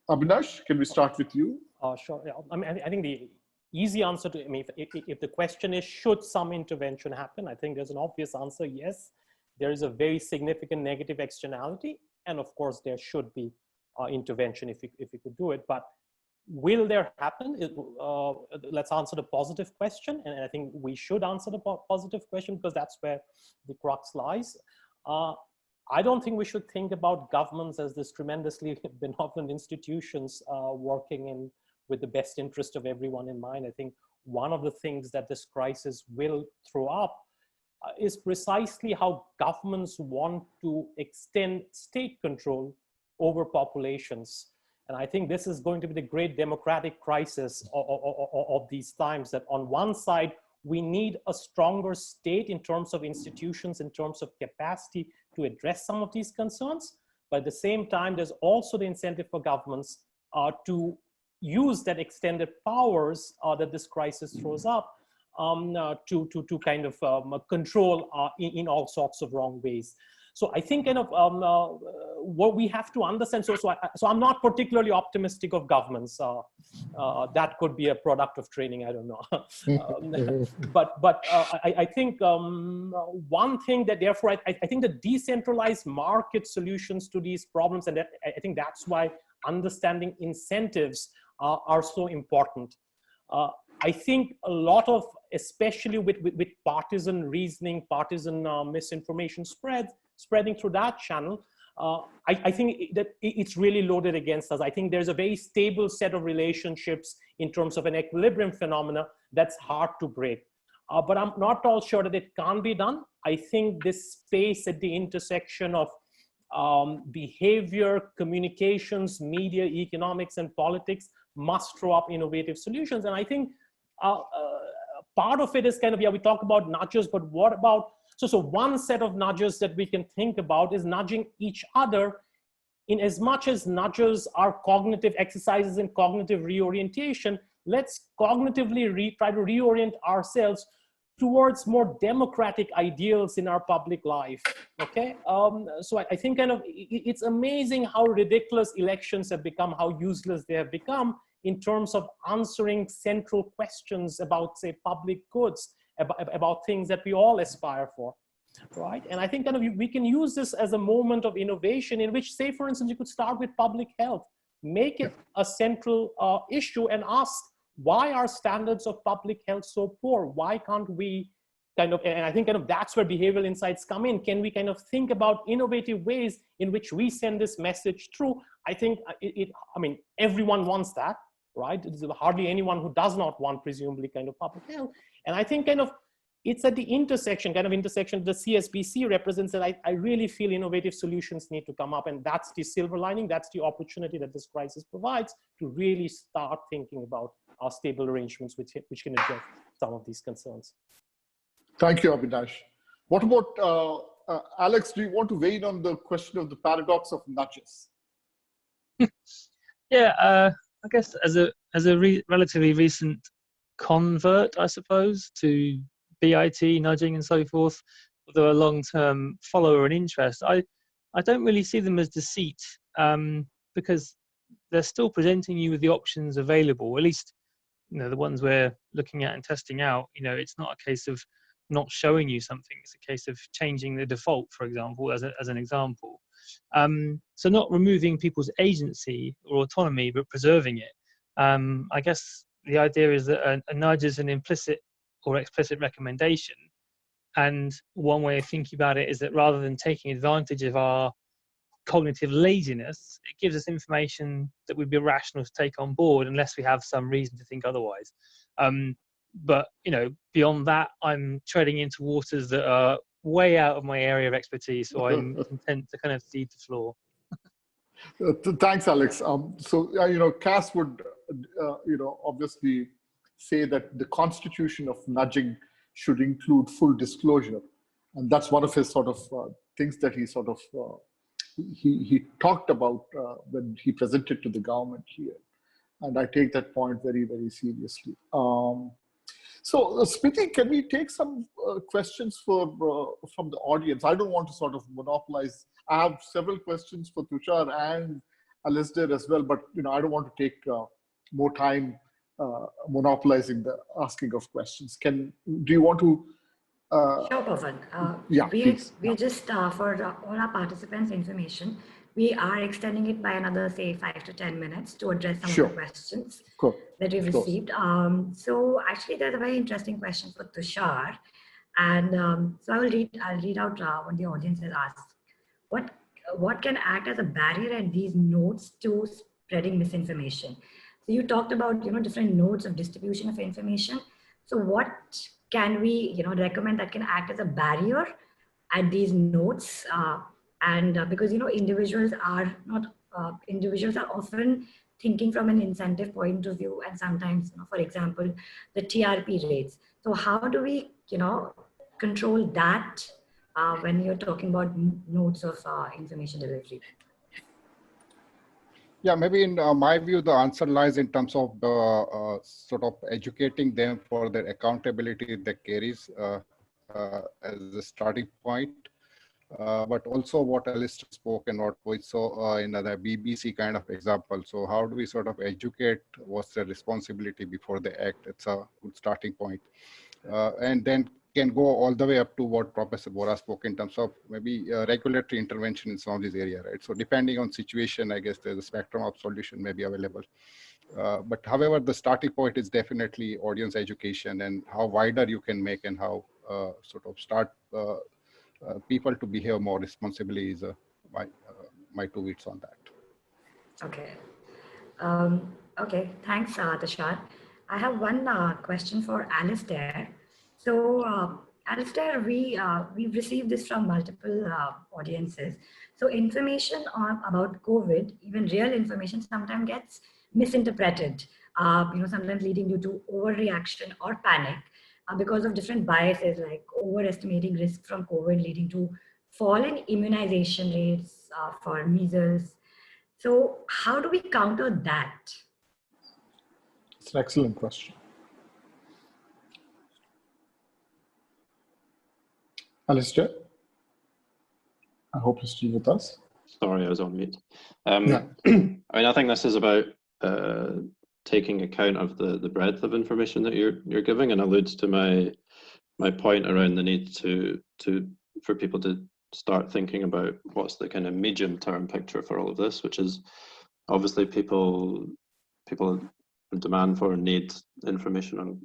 Avinash, can we start with you? Sure. Yeah. I mean, I think the easy answer to, I mean, if the question is, should some intervention happen? I think there's an obvious answer, yes. There is a very significant negative externality, and of course, there should be intervention if we could do it. But will there happen? Let's answer the positive question, and I think we should answer the positive question because that's where the crux lies. I don't think we should think about governments as this tremendously benevolent institutions working with the best interest of everyone in mind. I think one of the things that this crisis will throw up is precisely how governments want to extend state control over populations. And I think this is going to be the great democratic crisis of these times, that on one side, we need a stronger state in terms of institutions, in terms of capacity to address some of these concerns. But at the same time, there's also the incentive for governments to use that extended powers that this crisis throws up to kind of control in all sorts of wrong ways. So I think kind of what we have to understand. So I'm not particularly optimistic of governments. That could be a product of training. I don't know. But I think one thing that therefore I think the decentralized market solutions to these problems, and I think that's why understanding incentives are so important. I think a lot of, especially with partisan reasoning, partisan misinformation spreading through that channel, I think that it's really loaded against us. I think there's a very stable set of relationships in terms of an equilibrium phenomena that's hard to break. But I'm not all sure that it can be done. I think this space at the intersection of behavior, communications, media, economics, and politics must throw up innovative solutions. And I think part of it is kind of, yeah, we talk about nudges, but what about, so one set of nudges that we can think about is nudging each other, in as much as nudges are cognitive exercises in cognitive reorientation. Let's cognitively try to reorient ourselves towards more democratic ideals in our public life, okay? So I think kind of, it's amazing how ridiculous elections have become, how useless they have become in terms of answering central questions about, say, public goods, about things that we all aspire for, right? And I think kind of we can use this as a moment of innovation in which, say, for instance, you could start with public health, make it a central issue and ask, why are standards of public health so poor? Why can't we kind of, and I think kind of that's where behavioral insights come in. Can we kind of think about innovative ways in which we send this message through? I think I mean, everyone wants that, right? There's hardly anyone who does not want, presumably, kind of public health. And I think kind of it's at the intersection, kind of intersection the CSBC represents, that I really feel innovative solutions need to come up. And that's the silver lining. That's the opportunity that this crisis provides to really start thinking about our stable arrangements which can address some of these concerns. Thank you, Abhinash. What about Alex? Do you want to weigh in on the question of the paradox of nudges? Yeah, I guess as a relatively recent convert, I suppose, to BIT, nudging and so forth, although a long-term follower and interest, I don't really see them as deceit, because they're still presenting you with the options available, at least, you know, the ones we're looking at and testing out. You know, it's not a case of not showing you something, it's a case of changing the default, for example, as an example. So not removing people's agency or autonomy, but preserving it. I guess the idea is that a nudge is an implicit or explicit recommendation. And one way of thinking about it is that rather than taking advantage of our cognitive laziness, it gives us information that would be rational to take on board unless we have some reason to think otherwise. But, you know, beyond that, I'm treading into waters that are way out of my area of expertise, so I'm content to kind of cede the floor. Thanks, Alex. So, you know, Cass would, you know, obviously say that the constitution of nudging should include full disclosure. And that's one of his sort of things that he sort of, he talked about when he presented to the government here. And I take that point very, very seriously. So, Smriti, can we take some questions from the audience? I don't want to sort of monopolize. I have several questions for Tushar and Alistair as well, but you know, I don't want to take more time monopolizing the asking of questions. Do you want to? Sure, Pavan. Yeah, we're just for all our participants' information, we are extending it by another, say, 5 to 10 minutes to address some of the questions that we've received. So actually, there's a very interesting question for Tushar. And so I'll read out what the audience has asked. What can act as a barrier at these nodes to spreading misinformation? So you talked about, you know, different nodes of distribution of information. So what can we, you know, recommend that can act as a barrier at these nodes? Because, you know, individuals are often thinking from an incentive point of view, and sometimes, you know, for example, the TRP rates. So how do we, you know, control that when you're talking about nodes of information delivery? Yeah, maybe in my view, the answer lies in terms of the sort of educating them for their accountability that carries as a starting point. But also what Alistair spoke and what we saw in the BBC kind of example. So how do we sort of educate what's their responsibility before they act? It's a good starting point. And then can go all the way up to what Professor Bora spoke in terms of maybe regulatory intervention in some of these areas, right? So depending on situation, I guess there's a spectrum of solution may be available. But however, the starting point is definitely audience education and how wider you can make and how sort of start people to behave more responsibly is my 2 weeks on that. Okay. Okay, thanks, Tushar. I have one question for Alistair. So, Alistair, we've received this from multiple audiences. So, information about COVID, even real information, sometimes gets misinterpreted. Sometimes leading you to overreaction or panic because of different biases, like overestimating risk from COVID, leading to fall in immunization rates for measles. So, how do we counter that? It's an excellent question. Alistair, I hope you're still with us. Sorry, I was on mute. Yeah. I mean, I think this is about taking account of the breadth of information that you're giving, and alludes to my point around the need for people to start thinking about what's the kind of medium-term picture for all of this, which is obviously people demand for and need information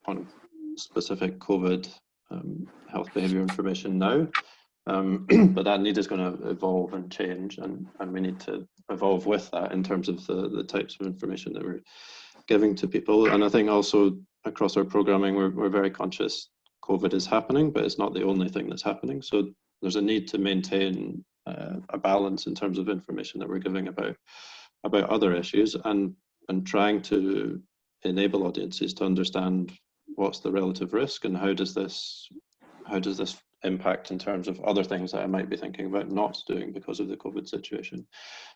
on specific COVID health behavior information now. But that need is going to evolve and change, and we need to evolve with that in terms of the types of information that we're giving to people. And I think also across our programming, we're very conscious COVID is happening, but it's not the only thing that's happening. So there's a need to maintain a balance in terms of information that we're giving about other issues, and trying to enable audiences to understand what's the relative risk and how does this impact in terms of other things that I might be thinking about not doing because of the COVID situation.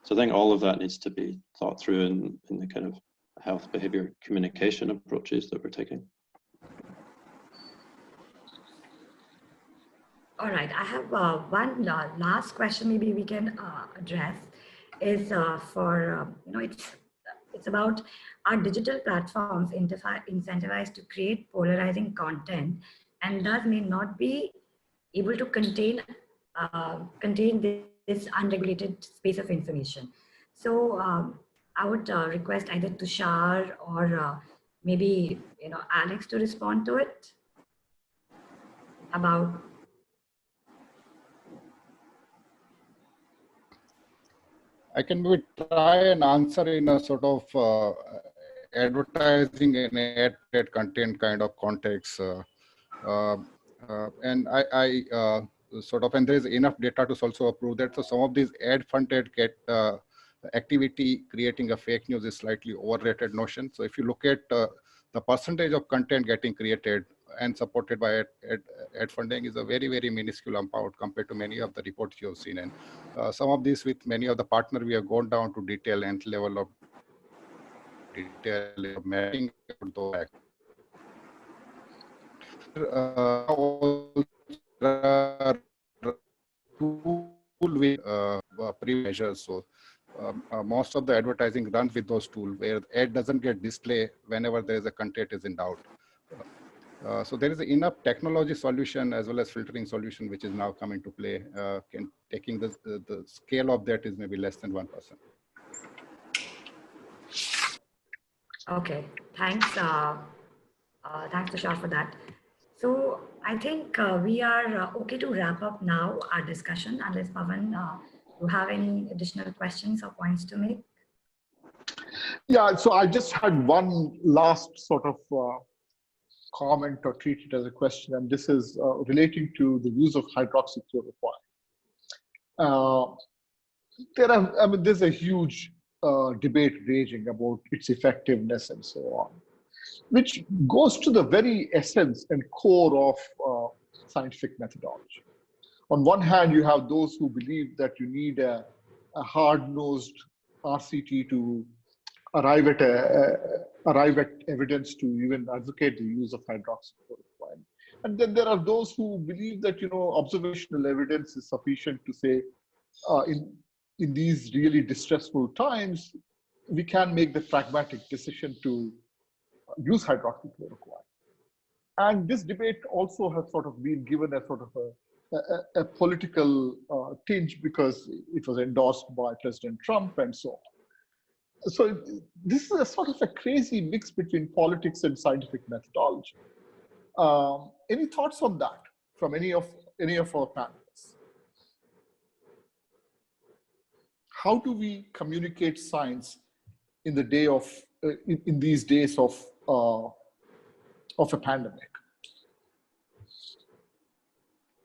So I think all of that needs to be thought through in the kind of health behavior communication approaches that we're taking. All right, I have one last question maybe we can address is for, it's about our digital platforms incentivized to create polarizing content and thus may not be able to contain this unregulated space of information. So I would request either Tushar or maybe Alex to respond to it about. I can maybe try and answer in a sort of advertising and ad content kind of context. And I sort of, and there is enough data to also prove that. So some of these ad-funded activity creating a fake news is slightly overrated notion. So if you look at the percentage of content getting created and supported by ad funding is a very, very minuscule amount compared to many of the reports you have seen. And some of these with many of the partners, we have gone down to detail and level of detail mapping those. Tool with pre-measures. So most of the advertising runs with those tools where the ad doesn't get display whenever there is a content is in doubt. So there is enough technology solution as well as filtering solution which is now coming to play. Taking the scale of that is maybe less than 1%. Okay, thanks. Thanks, Tushar, for that. So I think we are okay to wrap up now our discussion, unless Pavan, you have any additional questions or points to make? Yeah, so I just had one last sort of comment or treat it as a question, and this is relating to the use of hydroxychloroquine. There's a huge debate raging about its effectiveness and so on, which goes to the very essence and core of scientific methodology. On one hand, you have those who believe that you need a hard-nosed RCT to arrive at evidence to even advocate the use of hydroxychloroquine. And then there are those who believe that, you know, observational evidence is sufficient to say in these really distressful times, we can make the pragmatic decision to use hydroxychloroquine. And this debate also has sort of been given a sort of a political tinge because it was endorsed by President Trump and so on. So this is a sort of a crazy mix between politics and scientific methodology. Any thoughts on that from any of our panelists? How do we communicate science in the day of in these days of a pandemic?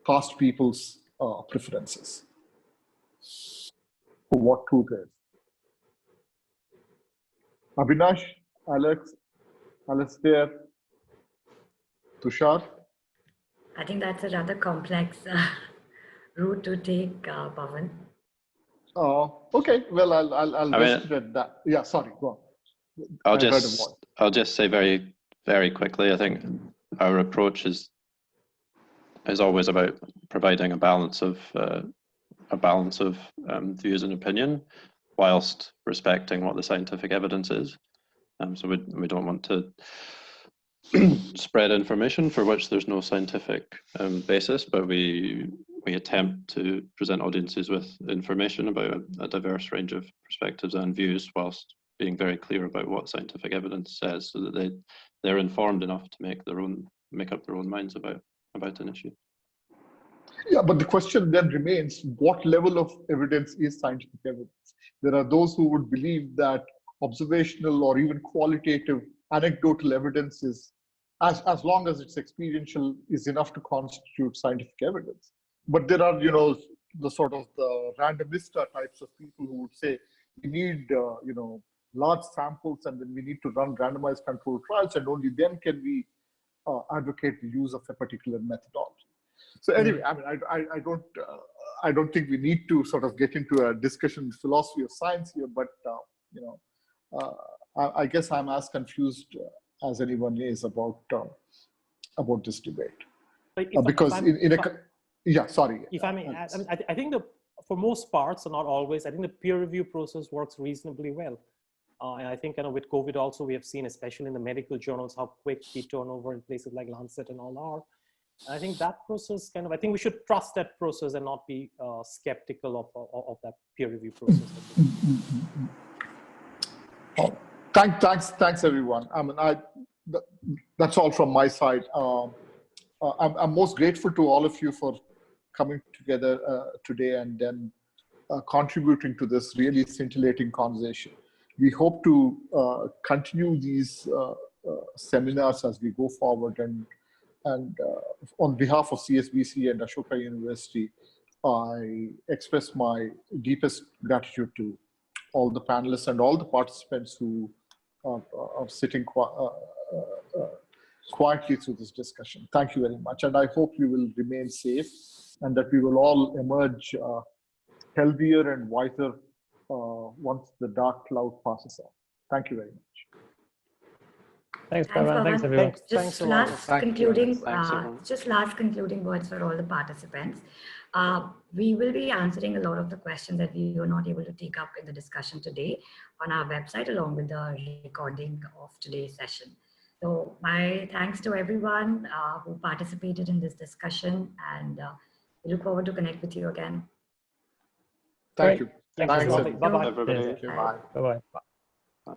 Past people's preferences. What truth is? Abhinash, Alex, Alastair, Tushar? I think that's a rather complex route to take, Pavan. Okay, well, I'll rest at that. Yeah, sorry, go on. I'll just say very, very quickly, I think our approach is always about providing a balance of views and opinion, whilst respecting what the scientific evidence is. So we don't want to spread information for which there's no scientific basis, but we attempt to present audiences with information about a diverse range of perspectives and views, whilst being very clear about what scientific evidence says, so that they're informed enough to make up their own minds about an issue. Yeah, but the question then remains, what level of evidence is scientific evidence? There are those who would believe that observational or even qualitative anecdotal evidence is, as long as it's experiential, is enough to constitute scientific evidence. But there are, you know, the sort of the randomista types of people who would say we need, you know, large samples, and then we need to run randomized controlled trials, and only then can we advocate the use of a particular methodology. So anyway, I mean, I don't think we need to sort of get into a discussion philosophy of science here, but you know, I guess I'm as confused as anyone is about this debate. Because yeah, sorry. If I may add, I think for most parts, not always, I think the peer review process works reasonably well. And I think, you know, with COVID also, we have seen, especially in the medical journals, how quick the turnover in places like Lancet and all are. And I think that process I think we should trust that process and not be skeptical of that peer review process. Thanks everyone. I mean, that's all from my side. I'm most grateful to all of you for coming together today and then contributing to this really scintillating conversation. We hope to continue these seminars as we go forward, and on behalf of CSBC and Ashoka University, I express my deepest gratitude to all the panelists and all the participants who are sitting quietly through this discussion. Thank you very much. And I hope you will remain safe and that we will all emerge healthier and wiser once the dark cloud passes off. Thank you very much. Thanks, Pavan. Thanks, everyone. Just last concluding words for all the participants. We will be answering a lot of the questions that we were not able to take up in the discussion today on our website, along with the recording of today's session. So my thanks to everyone who participated in this discussion, and we look forward to connect with you again. Thank you. Thanks, everybody. Bye-bye. Bye. Bye-bye. Bye.